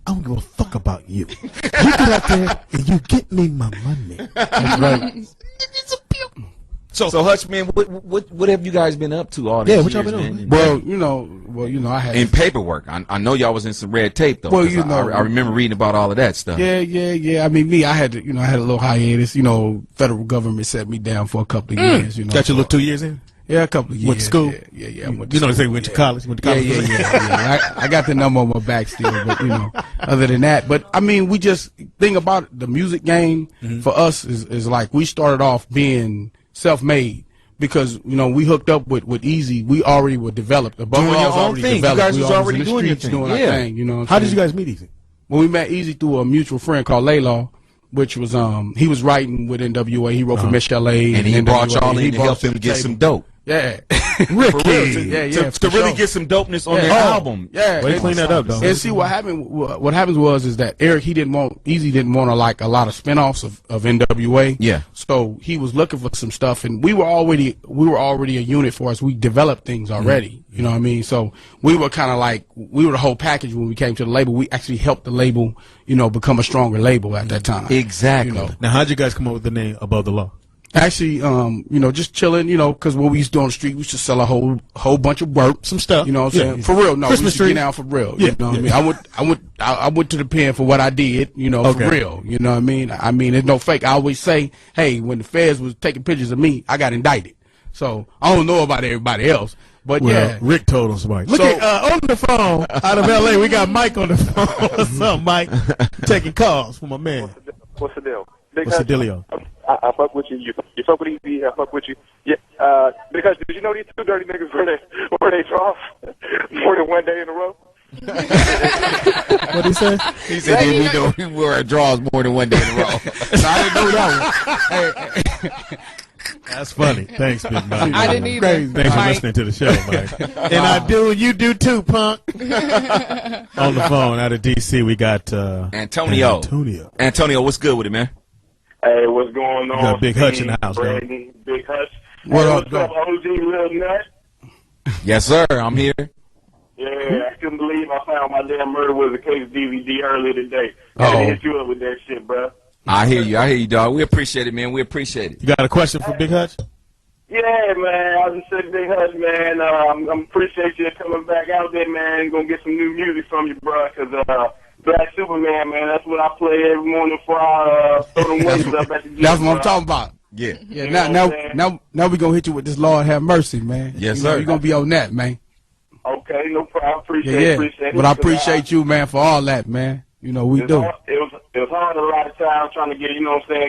I don't give a fuck about you. You get out there and you get me my money. That's right. So Hutch, man, what have you guys been up to all these Yeah, what years, y'all been man? Well, you know, I had In paperwork. I know y'all was in some red tape though. Well, 'cause you know, I remember reading about all of that stuff. Yeah. I mean, I had to, I had a little hiatus. You know, federal government set me down for a couple of years. You know, Got your little 2 years in? Yeah, a couple of years. Went to school? Yeah. You know, they say went to college. Went to college. Yeah. I got the number on my back still, but other than that, but I mean, we just think about the music game for us is like we started off being self-made because we hooked up with Eazy. We already were developed. Above Doing All your was own already thing. You developed. guys We was always already in the doing your streets thing. doing our Yeah. thing. You know what I'm How did saying? you guys meet Eazy? When we met Eazy through a mutual friend called Laylaw, which was he was writing with NWA. He wrote for Miss LA, And he brought y'all in to brought help us to him the get table. some dope. Yeah, Ricky. Yeah, To really get some dopeness on their album. Yeah, Way to clean that up, though. And see what happened. What happens is that Eazy didn't want to like a lot of spinoffs of NWA. Yeah. So he was looking for some stuff, and we were already a unit for us. We developed things already. You know what I mean? So we were kind of like we were the whole package when we came to the label. We actually helped the label, become a stronger label at that time. Exactly. Now, how'd you guys come up with the name Above the Law? Actually, just chilling, because what we used to do on the street, we used to sell a whole bunch of work, Some stuff. You know what I'm saying? Yeah. For real, no, Christmas we used to tree. get down for real. Yeah, You know what I mean? I went to the pen for what I did, Okay. for real. You know what I mean? I mean, there's no fake. I always say, hey, when the feds was taking pictures of me, I got indicted. So I don't know about everybody else, but yeah. Rick told on somebody. Look So- at on the phone out of LA. We got Mike on the phone. What's up, Mike? Taking calls from my man. What's the deal? Big What's the Hutch, dealio? I fuck with you. You fuck with Eazy. I fuck with you. Yeah. Because did you know these two dirty niggas where they draw more than one day in a row? What he say? He said we wore draws more than one day in a row. So I didn't know that one. That's funny. Thanks, Big Mike. I didn't either. Crazy. Thanks for Mike. listening to the show, Mike. And I do, and you do too, punk. On the phone out of D.C., we got Antonio. Antonio, what's good with it, man? Hey, what's going on? got Big Hutch in the house, man. Brandi, Big Hutch. What up, what's up, OG Lil Nut? Yes, sir. I'm here. Yeah, I couldn't believe I found my damn Murder Was a Case DVD earlier today. I Uh-oh. hit you up with that shit, bro. I hear you, dog. We appreciate it, man. We appreciate it. You got a question for Big Hutch? Yeah, man. I was just saying, Big Hutch, man. I appreciate you coming back out there, man. Gonna get some new music from you, bro. Cause Black Superman, man. That's what I play every morning before I throw them weights up at the gym. That's what I'm bro. talking about. Yeah. Yeah, You know what I'm saying? now we gonna hit you with this Lord have mercy, man. Yes, You know, sir. You're gonna be on that, man. Okay, no problem. Yeah. Appreciate it. But I appreciate you, man, for all that, man. We do. It was hard a lot of times trying to get,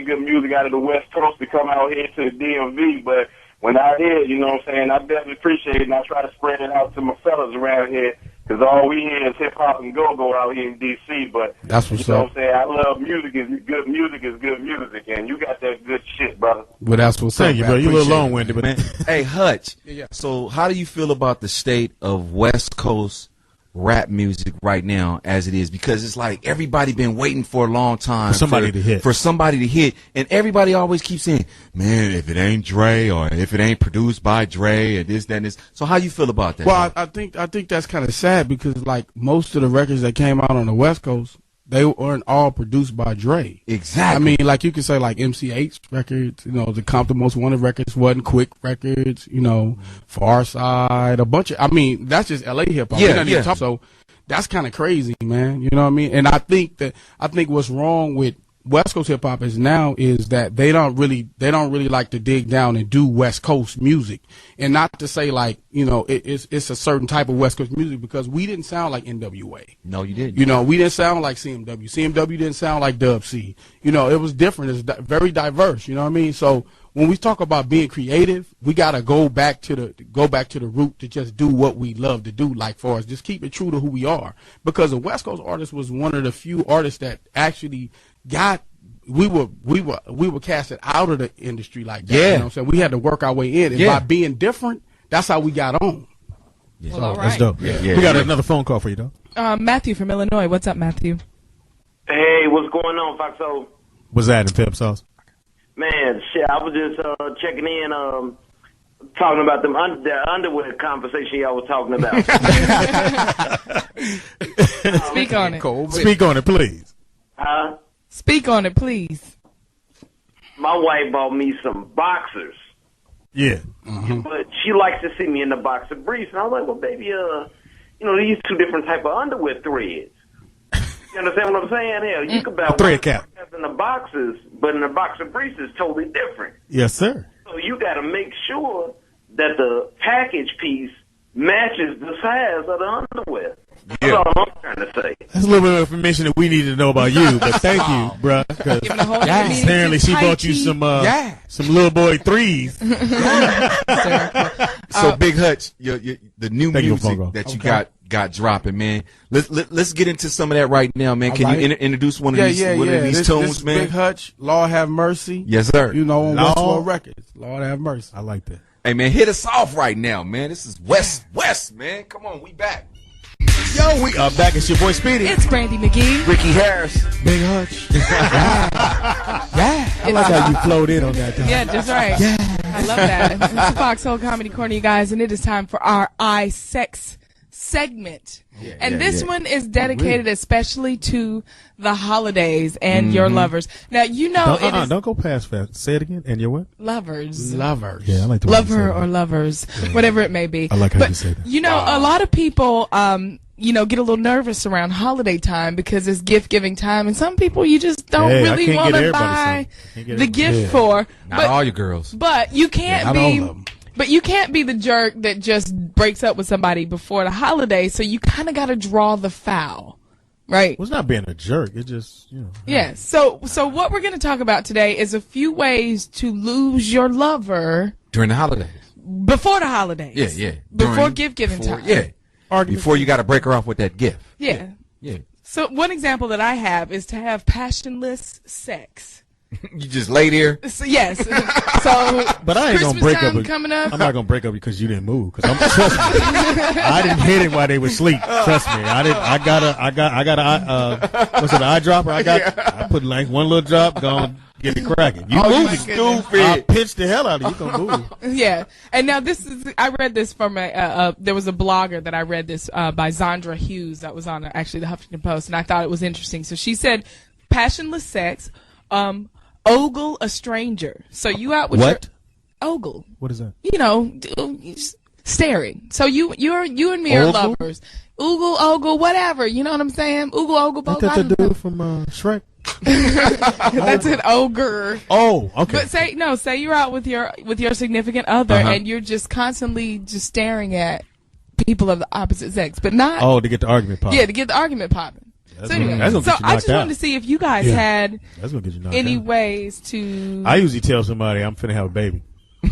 good music out of the West Coast to come out here to the DMV, but when I did, I definitely appreciate it, and I try to spread it out to my fellas around here Because all we hear is hip-hop and go-go out here in D.C., but that's what's you know up. what I'm saying? I love music. Good music is good music, and you got that good shit, brother. But that's what's up. Thank you, bro. You a little long-winded, but Man, hey, Hutch. Yeah. So how do you feel about the state of West Coast rap music right now as it is? Because it's like everybody been waiting for a long time For somebody to hit. And everybody always keeps saying, man, if it ain't Dre or if it ain't produced by Dre or this, that, and this. So how you feel about that? Well, I think that's kind of sad because like most of the records that came out on the West Coast, they weren't all produced by Dre. Exactly. I mean, like you could say like MCH records, you know, the Compton Most Wanted records wasn't Quick records, you know, Far Side, a bunch of, I mean, that's just LA hip hop. Yeah. So that's kind of crazy, man. You know what I mean? And I think what's wrong with West Coast hip hop is that they don't really like to dig down and do West Coast music. And not to say like, you know, it's a certain type of West Coast music because we didn't sound like NWA. No, you didn't. You know, we didn't sound like CMW. CMW didn't sound like Dub C. You know, it was different. It's very diverse. You know what I mean? So when we talk about being creative, we gotta go back to the root to just do what we love to do. Like for us, just keep it true to who we are. Because the West Coast artist was one of the few artists that actually we were casted out of the industry like that. Yeah. You know what I'm saying? We had to work our way in. And by being different, that's how we got on. Yeah. Well, all right. That's dope. Yeah. We got another phone call for you, though. Matthew from Illinois. What's up, Matthew? Hey, what's going on, Foxxhole? What's that in Pep Sauce? Man, shit, I was just checking in, talking about the underwear conversation y'all was talking about. Speak on it. Speak on it, please. Huh? Speak on it, please. My wife bought me some boxers, Yeah. but she likes to see me in the boxer briefs, and I was like, well, baby, you know, these two different type of underwear threads. You understand what I'm saying? Hell, you could buy A thread cap in the boxes, but in the boxer briefs is totally different. Yes, sir. So you got to make sure that the package piece matches the size of the underwear. That's all I'm trying to say. That's a little bit of information that we need to know about you, but thank you, bruh. Because Give it a whole new meaning. apparently she Tight bought you tea. some little boy threes. So Big Hutch, the new Thank you, music Fongo. that you got dropping, man. Let's get into some of that right now, man. Can you introduce one of these This tunes, man? Big Hutch, Lord Have Mercy. Yes, sir. You know, on Westworld Records. Lord Have Mercy. I like that. Hey, man, hit us off right now, man. This is West, man. Come on, we back. Yo, we are back. It's your boy Speedy. It's Brandi Magee. Ricky Harris. Big Hutch. I like how you flowed in on that. Yeah, that's right. Yeah. I love that. It's the Foxxhole Comedy Corner, you guys, and it is time for our iSex segment. And this one is dedicated especially to the holidays and your lovers. Now, you know Don't go past fast. Say it again. And your what? lovers. Lovers. Yeah, I like the way you say Lover that. or lovers, whatever it may be. I like how but, you say that. You know, a lot of people, you know, get a little nervous around holiday time because it's gift-giving time, and some people you just don't Hey, I really can't want get to everybody buy something. Can't get the everybody. gift for. Not all your girls. But you can't not be. all of them. But you can't be the jerk that just breaks up with somebody before the holiday, so you kind of got to draw the foul, right? Well, it's not being a jerk. It's just, you know. Yeah. So what we're going to talk about today is a few ways to lose your lover During the holidays. before the holidays. Yeah. Before gift-giving time. Yeah. Before you got to break her off with that gift. Yeah. Yeah. So one example that I have is to have passionless sex. You just lay there. So, yes. So But I ain't Christmas gonna break time up. coming up. I'm not gonna break up because you didn't move. Cause trust me, I didn't hit it while they were asleep. Trust me, I didn't. I got a what's it? An eyedropper. I put like one little drop. Gonna get it cracking. You moving stupid. I pinched the hell out of you. Gonna move. Yeah. And now I read this from there was a blogger that I read this by Zandra Hughes that was on actually the Huffington Post, and I thought it was interesting. So she said, passionless sex, ogle a stranger. So you out with What? your ogle. What is that? You know, staring. So you and me are Ogle? lovers. Ogle, whatever. You know what I'm saying? Ogle, Ain't bogle. that the dude from Shrek? That's an ogre. Oh, okay. But say you're out with your significant other and you're just constantly just staring at people of the opposite sex, but not to get the argument popping. yeah, to get the argument popping. So anyway, that's gonna so get you I knocked just wanted out. to see if you guys had That's gonna get you knocked any out. ways to. I usually tell somebody I'm finna have a baby.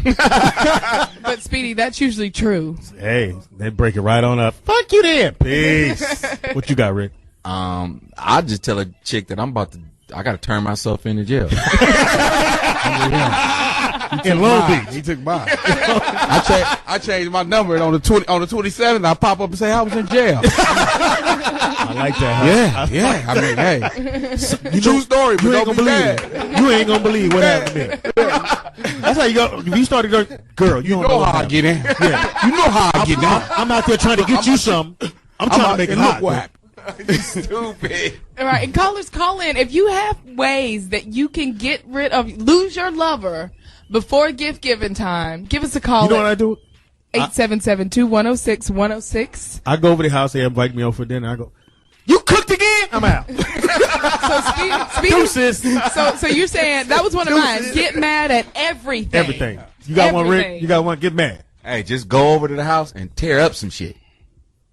But Speedy, that's usually true. Hey, they break it right on up. Fuck you then. Peace. What you got, Rick? I just tell a chick that I got to turn myself into jail. In Long Beach, he took mine. I changed my number, and on the 27th, I pop up and say I was in jail. I like that. Yeah. I mean, hey, true story, but You ain't don't gonna be believe mad. it. You ain't gonna believe what happened to me. That's how you go. If you started going, girl, you don't know what how I happened. get in. Yeah. You know how I get down. I'm out there trying to get you something. I'm trying to make it look hot. what happened. Stupid. All right, and callers, call in. If you have ways that you can lose your lover before gift giving time, give us a call. You know what I do? 877-210-6106. I go over the house. They invite me over for dinner. I go, you cooked again? I'm out. So Speedy, Deuces. so you're saying that was one of mine. Get mad at everything. Everything. You got one, Rick? Everything. You got one? Get mad. Hey, just go over to the house and tear up some shit.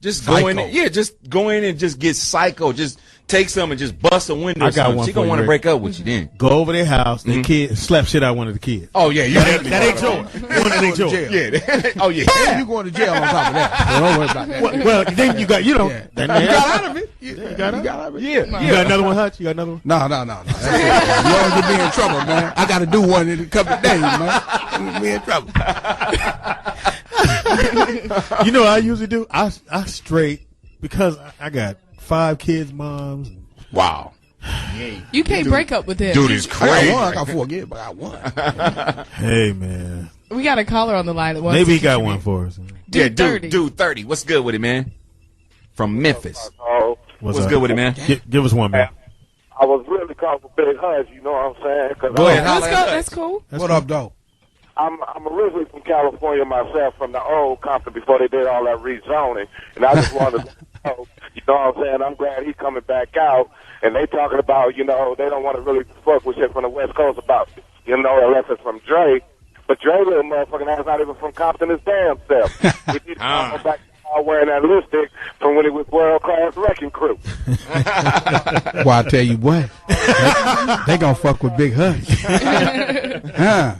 Just go in there. Yeah, just go in and just get psycho. Just take some and just bust a window. I got one She for gonna you, want to Rick. break up with you then. Go over their house. The kid slap shit out one of the kids. Oh yeah, you That ain't yours. That ain't yours. Yeah. Oh yeah. And you going to jail on top of that. So don't worry about that. Well, then you got, Yeah. that man. You got out of it. You got out of it? Yeah. You got another one, Hutch? You got another one? No. That's it. You always be in trouble, man. I got to do one in a couple of days, man. Be in trouble. You know what I usually do? I straight, because I got 5 kids, moms. Wow. You can't break up with him. Dude is I crazy. got one. I got 4 kids, but I got one. Hey, man. We got a caller on the line that wants Maybe he to got contribute. one for us. Yeah, Dude, dude 30. What's good with it, man? From Memphis. What's up? good with it, man? Give us one, man. I was really calling for Big Hutch, you know what I'm saying? Cause Go ahead, Let's holla go. at us. That's cool. What up, though? I'm originally from California myself, from the old company before they did all that rezoning, and I just wanted to know, you know what I'm saying? I'm glad he's coming back out, and they talking about, you know, they don't want to really fuck with shit from the West Coast about, you know, unless it's from Dre. But Dre, little motherfucking ass, not even from Compton his damn self. We need to go back to wearing that lipstick from when he was World Class Wrecking Crew. Well, I tell you what, they gonna fuck with Big Hutch. Huh?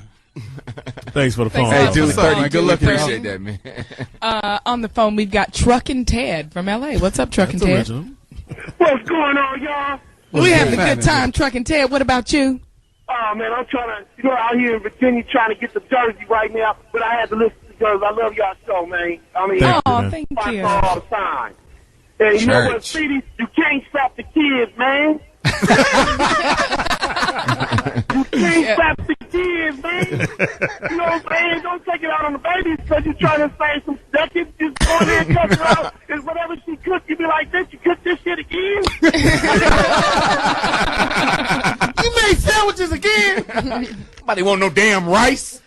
Thanks for the phone. Thanks. Hey, dude, What's up, 30. man? Good luck, Appreciate that, man. On the phone, we've got Truckin' Ted from L.A. What's up, Truckin' Ted? Original. What's going on, y'all? We having a good time, Truckin' Ted. What about you? Oh, man, I'm trying to, you know, out here in Virginia trying to get the jersey right now, but I had to listen to Jersey. I love y'all show, man. I mean, Thank you, Oh, man. thank I you. all the time. And you know what, Church. Speedy? You can't stop the kids, man. You can't stop the kids, man. You know what I'm saying? Don't take it out on the babies because you're trying to say some seconds. Just go in there and cut her out. And whatever she cooked, you be like, this, you cook this shit again? You made sandwiches again? Nobody want no damn rice.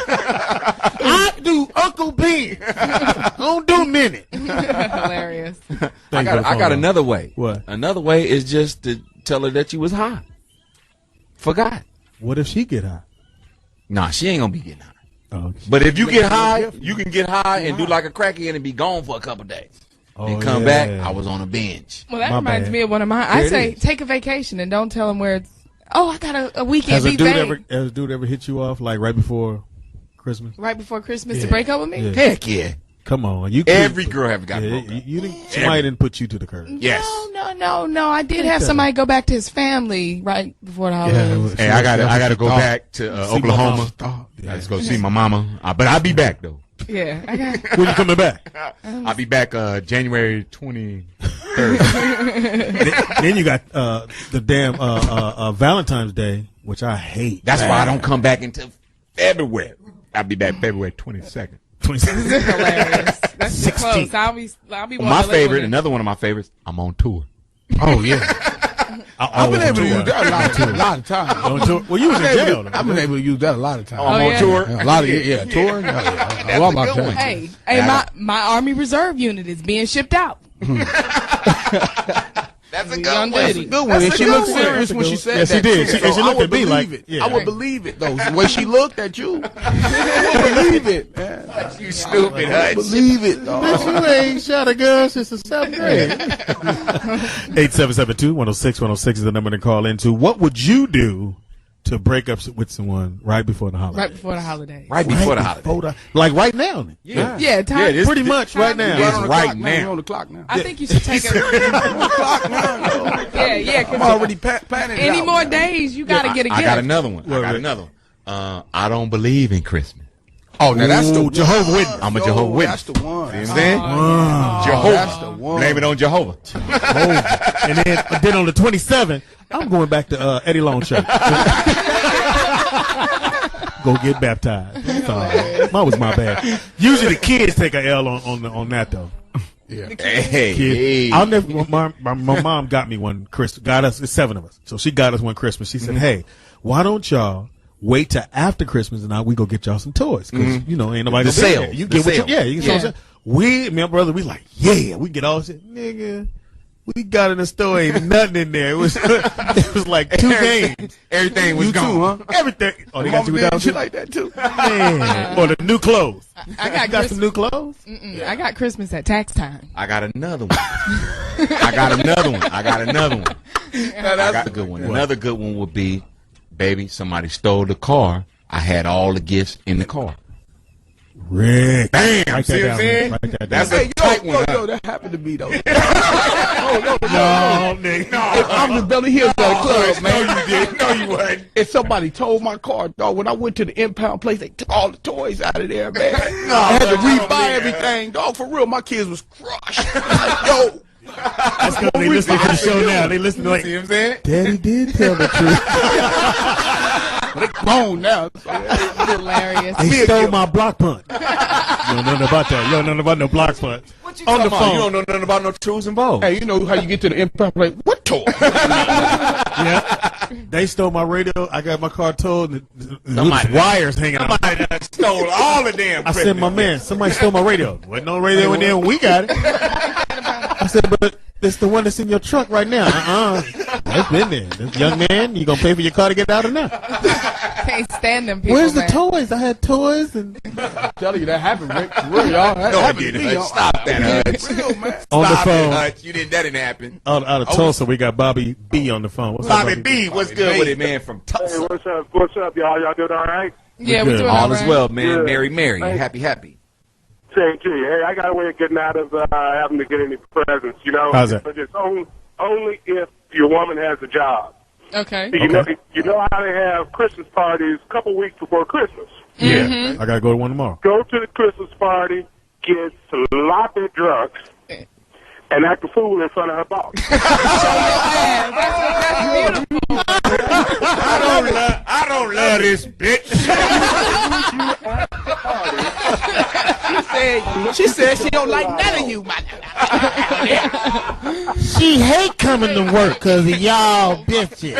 I do Uncle Ben. I don't do minute. Hilarious. I got another way. What? Another way is just to tell her that you was high. Forgot. What if she get high? Nah, she ain't gonna be getting high. Oh, okay. But if you get high, you can get high and do like a crackhead and be gone for a couple days. And come back, I was on a binge. Well, that My reminds bad. me of one of mine. There I it say is. take a vacation and don't tell them where it's. Oh, I got a weekend. Has a Be dude vague. ever hit you off like right before Christmas? Right before Christmas Yeah. to break up with me? Yeah. Heck yeah. Come on, you. Every girl have got broke up. you didn't. Somebody didn't put you to the curb. Yes. No. I did have somebody go back to his family right before the holidays. Hey, I gotta go back to Oklahoma. Yeah. Let's go see my mama. But I'll be back though. Yeah, I got. When you coming back? I'll be back January 23rd. Then you got the damn Valentine's Day, which I hate. That's why I don't come back until February. I'll be back February 22nd. Hilarious. That's 16. close. I'll be. My wanting to live favorite, with it. another one of my favorites, I'm on tour. Oh yeah. I've been able to use that a lot of times. Well, you was in jail. I've been able to use that a lot of times. I'm on yeah? tour. A lot of touring. Yeah. Well, I'm about good one. that. Hey, Yeah, my Army Reserve unit is being shipped out. That's a We good on one. duty. Good one. That's And a she good looked one. serious when she said Yeah, she that. did. too. She- and she So looked I at me would like, believe it. yeah. I would believe it though. The way she looked at you, I would believe it. Man. You stupid, I Hutch. believe it. Dog. You ain't shot a gun since the 7th grade. 877-2-106-106 is the number to call into. What would you do to break up with someone right before the holiday? Right before the holiday. Right before the holiday. Like right now. Yeah, time. Pretty much right now. It's right now. On the clock now. I think you should take a clock now. yeah. I'm already planning. Any more days, you got to get a gift. I got another one. I don't believe in Christmas. Oh, now that's the Jehovah's Witness. I'm a Jehovah's Witness. That's the one. See what I'm saying? Jehovah. That's the one. Blame it on Jehovah. And then on the 27th, I'm going back to Eddie Long Church. Go get baptized. Sorry. That was my bad. Usually the kids take a L on that though. Yeah. Hey. I'll never. My mom got me one Christmas. Got us. It's 7 of us. So she got us one Christmas. She said, "Hey, why don't y'all wait till after Christmas and we go get y'all some toys? Because ain't nobody gonna sale. There. You get what you you get. Yeah. Me and my brother, we like, we get all shit, nigga. We got in the store, ain't nothing in there. It was like 2 games. Everything was gone. Too, huh? Everything. Oh, they got you down shit like that too. Man. Or the new clothes. I got some new clothes. I got Christmas at tax time. I got another one. I got another one. I got a good one. Another good one would be, baby, somebody stole the car. I had all the gifts in the car. Rick. Bam! Write See what I'm saying? That's a tight one. Yo, that happened to me though. No, nigga. No, I'm in Beverly Hills at a club, man. No, you did. No, you wasn't. And somebody told my car, dog. When I went to the impound place, they took all the toys out of there, man. I had to rebuy everything, dog. For real, my kids was crushed. Yo. That's because they listen to the show now. They listen to See what I'm saying? Daddy did tell the truth. They grown now. Hilarious. They stole my block punt. You don't know nothing about that. You don't know nothing about no block punt. What you on the talking about? phone. You don't know nothing about no truths and balls. Hey, you know how you get to the impound place? What toy? Yeah. They stole my radio. I got my car towed. And Somebody- wires hanging out. Somebody done stole all the damn I said, my man, somebody stole my radio. Wasn't no radio in there when we got it. I said, but it's the one that's in your truck right now. It's been there. This young man, you gonna pay for your car to get out of now? Can't stand them people. Where's the man. toys? I had toys and I'm telling you, that happened, Rick. For real, y'all. That No, it happened to didn't. me, y'all. Stop that, Hutch. Real, man. on the Stop it, phone. Hutch. That didn't happen. Out of Tulsa, we got Bobby B on the phone. What's up, Bobby B, what's good with it, man? From Hey, Tulsa. what's up? What's up, y'all? Y'all doing all right? Yeah, We're we're good. doing All is right. well, man. Good. Merry, Hey. happy. Same to you. Hey, I got a way of getting out of having to get any presents, you know? How's that? But it's only if your woman has a job. Okay. You know how they have Christmas parties a couple weeks before Christmas. Yeah, I gotta go to one tomorrow. Go to the Christmas party, get sloppy drunk, and act a fool in front of her boss. I don't love this bitch. She said she don't like none of you, man. She hate coming to work because of y'all bitches.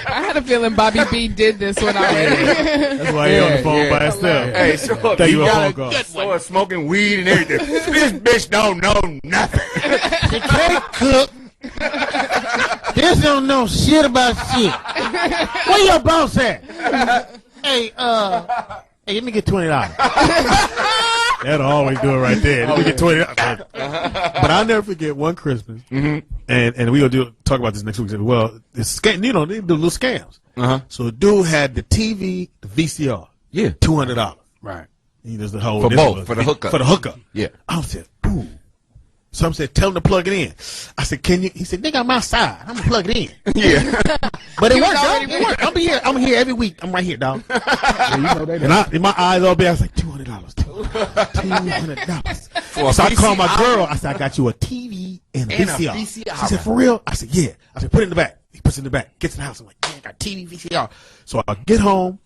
I had a feeling Bobby B did this when I read it. That's why he on the phone by himself. Hey, so Tell you you a got phone a call. good one. Smoking weed and everything. This bitch don't know nothing. She can't cook. This don't know shit about shit. Where your boss at? Hey, let me get $20. That'll always do it right there. Let me get $20. But I'll never forget one Christmas, and we gonna talk about this next week. Well, it's scam. You know, they do little scams. So the dude had the TV, the VCR. Yeah. $200. Right. He does the whole For this both, was- for the hookup. For the hookup. Yeah. I said, ooh. Some said, tell him to plug it in. I said, can you? He said, nigga, I'm outside. I'm gonna plug it in. Yeah. But it He was worked, already dog. It worked. I'm here every week. I'm right here, dog. Yeah, you know they And in my eyes all day, I was like, $200. $200. So I called my girl. I said, I got you a TV and a VCR. She said, for real? I said, yeah. I said, put it in the back. He puts it in the back. Gets in the house. I'm like, yeah, I got TV, VCR. So I get home,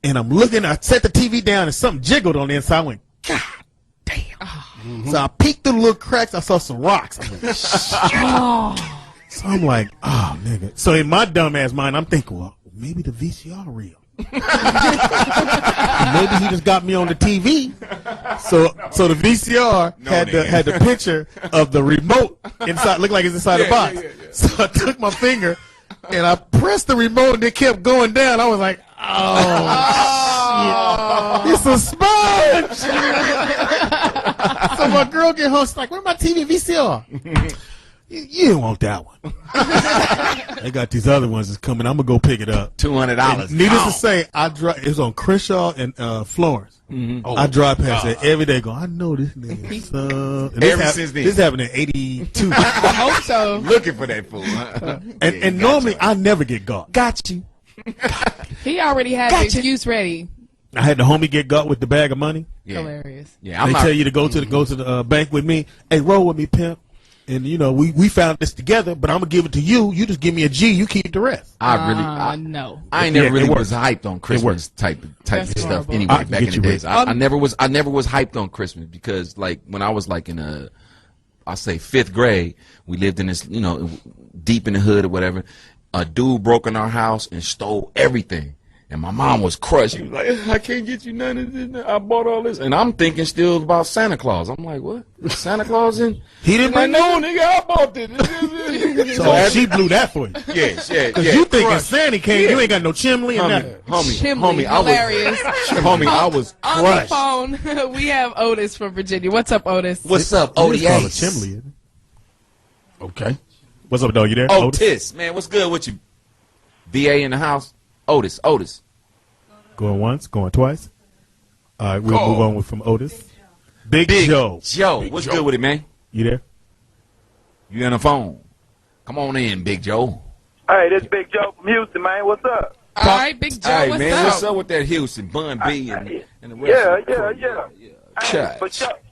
and I'm looking. I set the TV down, and something jiggled on the inside. I went, God damn. So I peeked through the little cracks. I saw some rocks. I'm like, So I'm like, oh, nigga. So in my dumb ass mind, I'm thinking, well, maybe the VCR real. Maybe he just got me on the TV. So the VCR had the picture of the remote inside. Looked like it's inside the box. So I took my finger and I pressed the remote and it kept going down. I was like, oh, shit. It's a sponge. So my girl get home. She's like, where's my TV VCR? You don't want that one. They got these other ones that's coming. I'm gonna go pick it up. $200. Needless to say, I drive. It was on Crenshaw and Florence. Mm-hmm. I drive past that every day. Going, I know this nigga. Since then. This happened in '82. I hope so. Looking for that fool. and normally I never get got. Got you. He already had the excuse ready. I had the homie get got with the bag of money. Yeah. Hilarious. Yeah, They tell you to go to the bank with me. Hey, roll with me, pimp. And you know we found this together, but I'm gonna give it to you. You just give me a G. You keep the rest. No. I ain't never really was hyped on Christmas type That's of stuff. horrible. Anyway, back in the days, I never was hyped on Christmas because like when I was like in I say 5th grade, we lived in this deep in the hood or whatever. A dude broke in our house and stole everything. And my mom was crushed. She was like, I can't get you none of this. I bought all this. And I'm thinking still about Santa Claus. I'm like, what? Santa Claus in? He didn't bring no, nigga, I bought this. So she blew that for you. Yeah. Because you thinking Santa came, you ain't got no chimney and nothing. Homie, hilarious. I was on crushed. the phone. We have Otis from Virginia. What's up, Otis? What's up, Otis? Otis? Chimney. Okay. What's up, dog? You there? Otis, man, what's good with you? VA in the house. Otis. Going once, going twice. All right, we'll move on from Otis. Big Joe. What's good with it, man? You there? You on the phone? Come on in, Big Joe. Hey, this Big Joe from Houston, man. What's up? All right, Big Joe, Hey, what's man, up? what's up with that Houston, Bun B and the rest of the crew? Hey,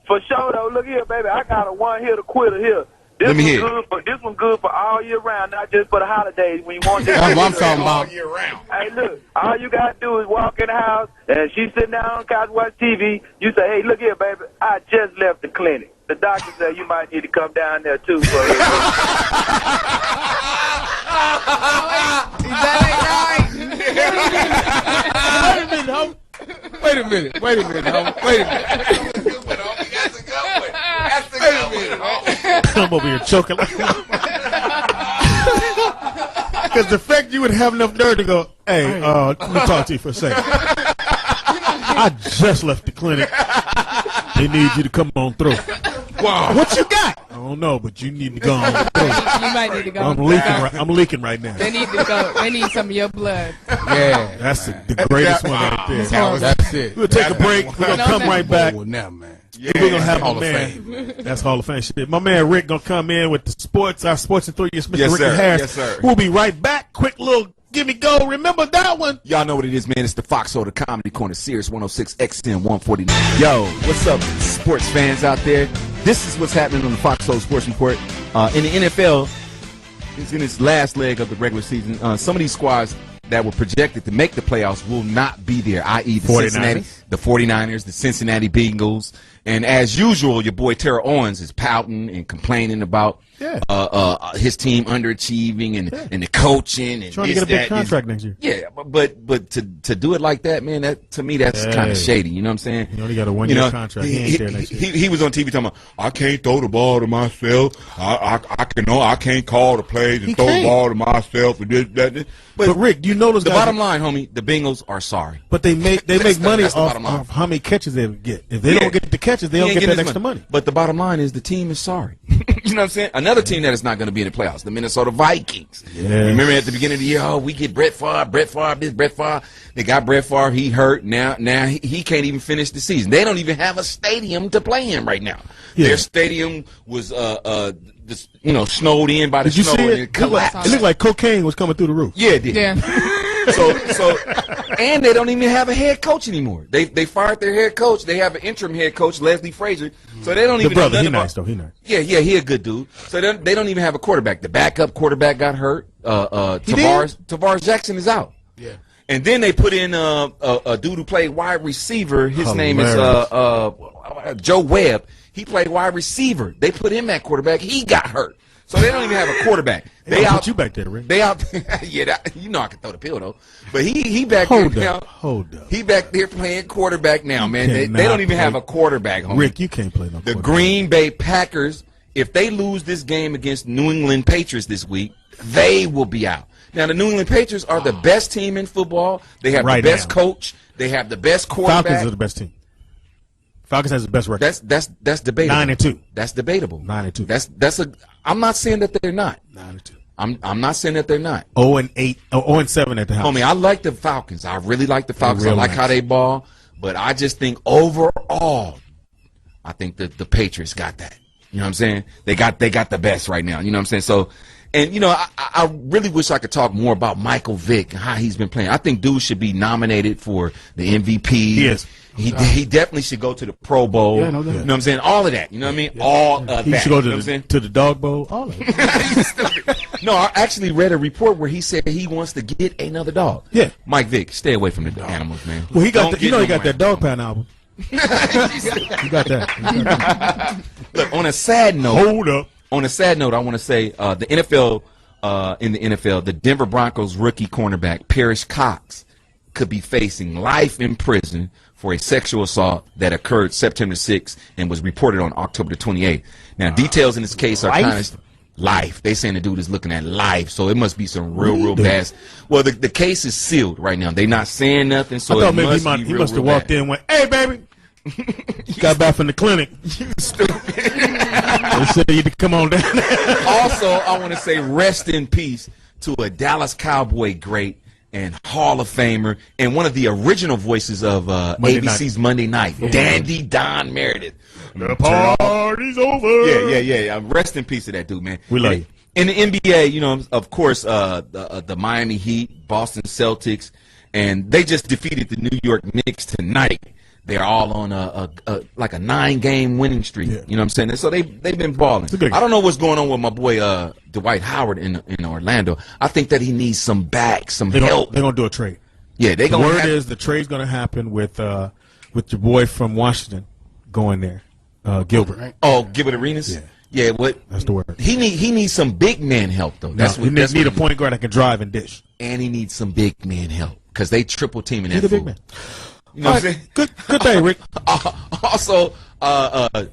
for sure, though. Look here, baby. I got a one-hitter quitter here. This one good for all year round, not just for the holidays when you want this. That's what I'm talking about. All year round. Hey, look, all you got to do is walk in the house, and she's sitting down on the couch watching TV. You say, hey, look here, baby, I just left the clinic. The doctor said you might need to come down there, too. Is that right? Wait a minute, Come over here choking like because the fact you would have enough nerve to go, hey, let me talk to you for a second. I just left the clinic. They need you to come on through. Wow. What you got? I don't know, but you need to go on through. You might need to go. I'm leaking right now. They need to go. They need some of your blood. Yeah. That's the greatest one right there. That's it. We'll take a break. We're going to come right back. Now, man. Yeah, we're going to have Hall my of man. Fame. That's Hall of Fame shit. My man Rick going to come in with the sports, our sports enthusiast, Mr. Yes, Ricky sir. Harris. Yes, sir. We'll be right back. Quick little give me go. Remember that one? Y'all know what it is, man. It's the Foxxhole, the Comedy Corner, Sirius 106 XM 149. Yo, what's up, sports fans out there? This is what's happening on the Foxxhole Sports Report. In the NFL, it's in its last leg of the regular season. Some of these squads that were projected to make the playoffs will not be there, i.e. the 49ers, the Cincinnati Bengals. And as usual, your boy Terrell Owens is pouting and complaining about his team underachieving and the coaching and trying to get a big contract next year. Yeah, but to do it like that, man, that to me that's kind of shady. You know what I'm saying? You only got a 1 year contract. He ain't there next year. He was on TV talking about, I can't throw the ball to myself. I can't call the plays and throw the ball to myself and this, that. But Rick, you know those the guys. Bottom line, homie, the Bengals are sorry. But they make money off how many catches they get. If they don't get the catches, they don't get that extra money. But the bottom line is the team is sorry. You know what I'm saying? Another team that is not going to be in the playoffs, the Minnesota Vikings. Yes. Remember at the beginning of the year, we get Brett Favre, Brett Favre. They got Brett Favre. He hurt. Now he can't even finish the season. They don't even have a stadium to play in right now. Yeah. Their stadium was snowed in by the snow. And it collapsed. It looked like cocaine was coming through the roof. Yeah, it did. Yeah. So and they don't even have a head coach anymore. They fired their head coach. They have an interim head coach, Leslie Frazier. So they don't even brother, know he nice though. He nice. Yeah, he a good dude. So they don't even have a quarterback. The backup quarterback got hurt. Tavares Jackson is out. Yeah. And then they put in a dude who played wide receiver. His name is Joe Webb. He played wide receiver. They put him at quarterback. He got hurt. So they don't even have a quarterback. They out you back there, Rick. They out. Yeah, you know I can throw the pill though. But he back there now. Hold up. He back there playing quarterback now, man. They don't even have a quarterback. Homie. Rick, you can't play no. The Green Bay Packers, if they lose this game against New England Patriots this week, they will be out. Now the New England Patriots are the best team in football. They have the best coach. They have the best quarterback. Falcons are the best team. Falcons has the best record. That's debatable. 9-2. That's debatable. 9-2. I'm not saying that they're not. 9-2. I'm not saying that they're not. 0-8, 0-7 at the house. Homie, I like the Falcons. I really like the Falcons. I like how they ball, but I just think overall, I think that the Patriots got that. You know what I'm saying? They got the best right now. You know what I'm saying? So, and you know, I really wish I could talk more about Michael Vick and how he's been playing. I think dude should be nominated for the MVP. Yes. He definitely should go to the Pro Bowl. Yeah, no doubt. You know what I'm saying? All of that. You know what I mean? All of that. He should go you know what I'm saying? to the Dog Bowl. All of it. No, I actually read a report where he said he wants to get another dog. Yeah. Mike Vick, stay away from the animals, man. Well, he got Don't he got no that Dog Pound album. You got that. Look, on a sad note. Hold up. On a sad note, I want to say the NFL, in the NFL, the Denver Broncos rookie cornerback, Parrish Cox, could be facing life in prison for a sexual assault that occurred September 6th and was reported on October the 28th. Now, details in this case are kind of life. They saying the dude is looking at life, so it must be some real bad. Well, the case is sealed right now. They're not saying nothing, so I thought maybe he must have walked in and went, "Hey, baby." Got back from the clinic. You stupid. They said you to come on down. Also, I want to say rest in peace to a Dallas Cowboy great and Hall of Famer and one of the original voices of ABC's Monday Night, Dandy Don Meredith. The party's over. Yeah. Rest in peace to that dude, man. We love you. In the NBA, you know, of course, the Miami Heat, Boston Celtics, and they just defeated the New York Knicks tonight. They're all on like a 9-game winning streak. Yeah. You know what I'm saying? And so they've been balling. I don't know what's going on with my boy Dwight Howard in Orlando. I think that he needs some help. They're gonna do a trade. Yeah, The word is the trade's gonna happen with your boy from Washington going there, Gilbert. Right? Oh, Gilbert Arenas. Yeah. What? That's the word. He needs some big man help though. He need a point guard that can drive and dish. And he needs some big man help because they triple teaming that He's a big fool. man. You know what I'm saying? Good day, Rick. Also,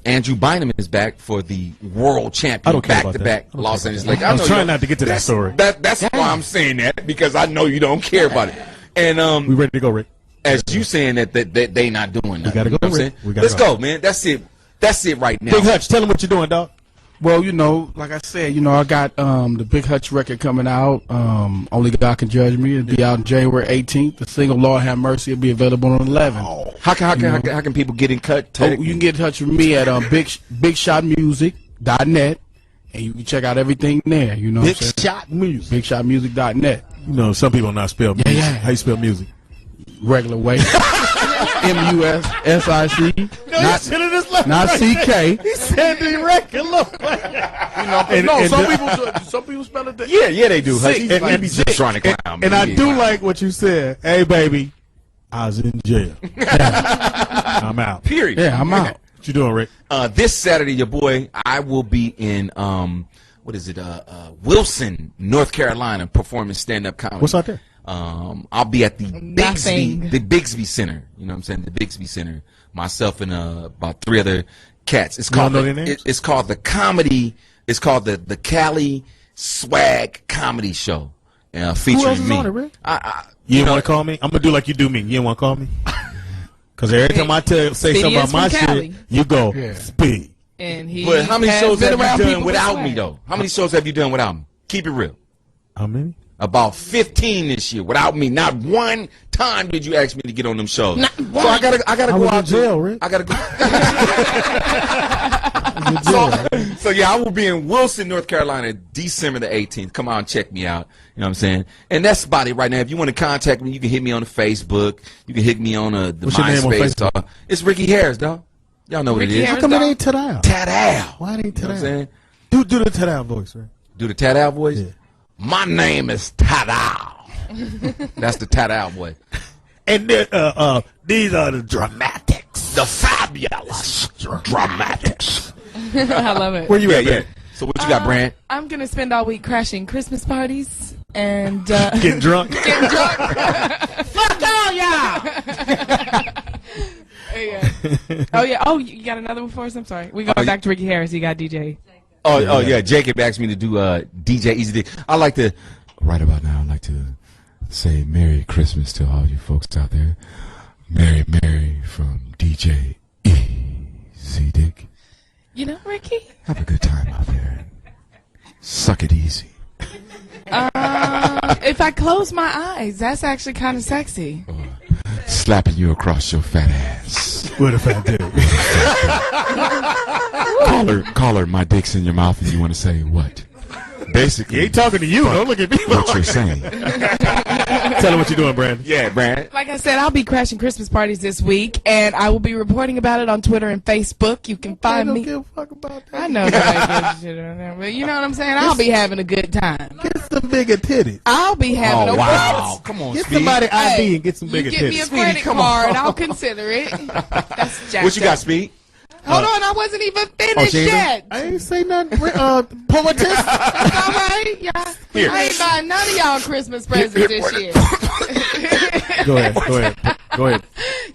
Andrew Bynum is back for the world champion back-to-back Los Angeles Lakers. I was trying not to get to that story. That's why I'm saying that, because I know you don't care about it. And we ready to go, Rick? As you saying that they not doing nothing. We gotta go, you know Rick. Let's go, man. That's it. That's it right now. Big Hutch, tell him what you're doing, dog. Well, you know, like I said, you know, I got the Big Hutch record coming out. Only God Can Judge Me. It'll be out on January 18th. The single Lord Have Mercy will be available on 11th. How can people get in touch? You can get in touch with me at bigshotmusic.net, and you can check out everything there. You know, Big Shot Music. Bigshotmusic.net. You know, some people not spell music. Yeah. How you spell music? Regular way. MUSIC. Not CK. He said the regular way. Some people spell it. Yeah, they do. Sick. He be just trying to clown. And I do like what you said. Hey, baby, I was in jail. I'm out. Period. Yeah, I'm out. What you doing, Rick? This Saturday, your boy, I will be in Wilson, North Carolina, performing stand-up comedy. What's out there? I'll be at the Bigsby Center. You know what I'm saying? The Bigsby Center. Myself and about 3 other cats. It's called it's called the comedy. It's called the Cali Swag Comedy Show. Featuring Who else is me. on it, Rick? You didn't want to call me? I'm gonna do like you do me. You didn't want to call me? Because every time I say something about my shit, you go Speed. And But how many shows have you done people without me though? How many shows have you done without me? Keep it real. How many? About 15 this year without me. Not one time did you ask me to get on them shows. Not So one. I gotta go out jail, Rick. I gotta go. So yeah, I will be in Wilson, North Carolina, December the 18th. Come out and check me out. You know what I'm saying? And that's about it right now. If you want to contact me, you can hit me on the Facebook. You can hit me on the What's your name on MySpace. Facebook? It's Ricky Harris, dog. Y'all know what it is. How come it ain't Tadal? Tadal. Why it ain't You know what I'm Tadal? saying? Do the Tadal voice, right? Do the Tadal voice? Yeah. My name is Tadal. That's the Tadal voice. And these are the dramatics. The fabulous dramatics. I love it. Where you at, Yeah. man? So what you got, Brand? I'm gonna spend all week crashing Christmas parties and Getting drunk? getting drunk. Fuck all y'all! Yeah. Oh yeah. Oh, you got another one for us? I'm sorry. We going back to Ricky Harris. You got DJ. Oh yeah. Jacob asked me to do DJ Easy D. I like to right about now. I like to say Merry Christmas to all you folks out there. Merry from DJ E. Ricky? Have a good time out there. Suck it easy. If I close my eyes, that's actually kind of sexy. Slapping you across your fat ass. What if I do? Call her, my dick's in your mouth, and you want to say what? Basically. He ain't talking to you. Don't look at me. What you're saying. Tell him what you're doing, Brandon. Yeah, Brandon. Like I said, I'll be crashing Christmas parties this week, and I will be reporting about it on Twitter and Facebook. You can find me. I don't give a fuck about that. I know nobody gives a shit on there, but you know what I'm saying? I'll be having a good time. Get some bigger titties. I'll be having a wow. Come on, Get Speedy. somebody ID Hey, and get some bigger you get me a titties. credit come on. card, I'll consider it. That's jacked What you got, up. Speed? Hold on, I wasn't even finished she ain't yet. I ain't say nothing. Poetess. That's all right. Yeah. Here. I ain't buying none of y'all Christmas presents this year. Go ahead.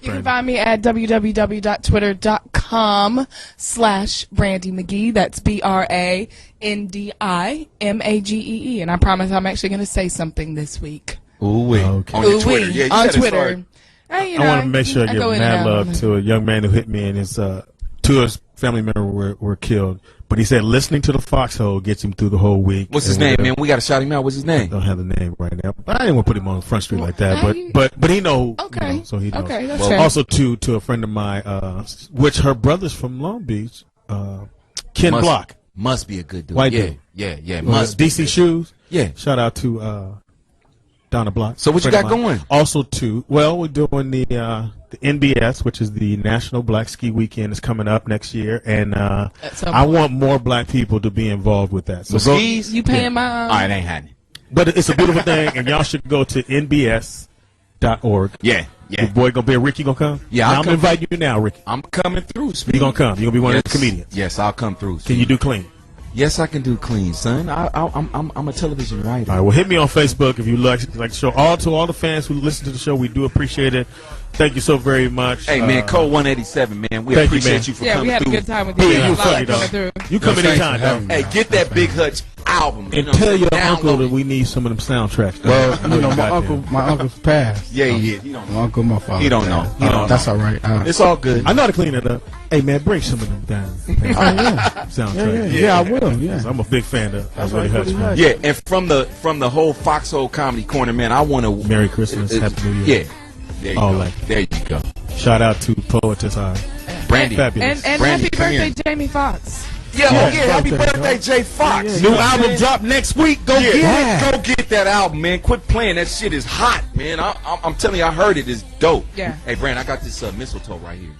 You can find me at www.twitter.com/Brandi Magee. That's BRANDIMAGEE. And I promise I'm actually going to say something this week. Ooh, wait. Okay. On your Twitter. Yeah, you on said it Twitter. started. Hey, you I know, want to make sure I give go in mad and out. love to a young man who hit me, and his two of his family members were killed. But he said listening to the Foxxhole gets him through the whole week. What's his name, man? We got to shout him out. What's his I name? don't have the name right now, but I didn't want to put him on Front Street like that. Well, But he know. Okay. You know, so he knows. Okay, that's Well, fair. Also to a friend of mine, which her brother's from Long Beach, Ken Block. Must be a good dude. White yeah, dude. yeah. Must be DC good. Shoes. Yeah. Shout out to Donna Block. So what you friend got of mine. going? Also we're doing the NBS, which is the National Black Ski Weekend, is coming up next year, and some I point. want more black people to be involved with that. So The skis? You paying Yeah. my All right, ain't happening. but it's a beautiful thing, and y'all should go to nbs.org. Yeah. Your boy gonna be Ricky gonna come? Yeah, Now, I'll I'm come. inviting you now, Ricky. I'm coming through, Speed. You gonna come? You gonna be one of the comedians? Yes, I'll come through. Can you do clean? Yes, I can do clean, son. I'm a television writer. All right, well, hit me on Facebook if you like the show. To all the fans who listen to the show, we do appreciate it. Thank you so very much. Hey, man, Code 187, man. We thank you, appreciate man. you for Yeah, coming we had a through. good time with you. Yeah, There you was a lot funny, coming dog. through. You come Thanks anytime, for having dog. me. Hey, get that Big Hutch album. And you know, tell your download uncle it. that we need some of them soundtracks. Well, you know, Goddamn. my uncle's passed. Yeah, he is. He don't My know. uncle, my father. He don't know. He don't That's know. all right. It's all good. I know how to clean it up. Hey, man, bring some of them down. Soundtracks. Yeah, I will. Yeah. I'm a big fan of Willie Hutch, man. Yeah, and from the whole Foxxhole Comedy Corner, man, I want to Merry Christmas, Happy New Year. Yeah, there you All go. that. There you go. Shout out to Poetess Brandi. Fabulous. And Brandi, happy come here. birthday, Jamie Foxx. Yeah, Yeah, happy birthday, birthday, Jay Fox. New album drop next week. Go get it. Go get that album, man. Quit playing. That shit is hot, man. I'm telling you, I heard it is dope. Yeah. Hey, Brand, I got this mistletoe right here.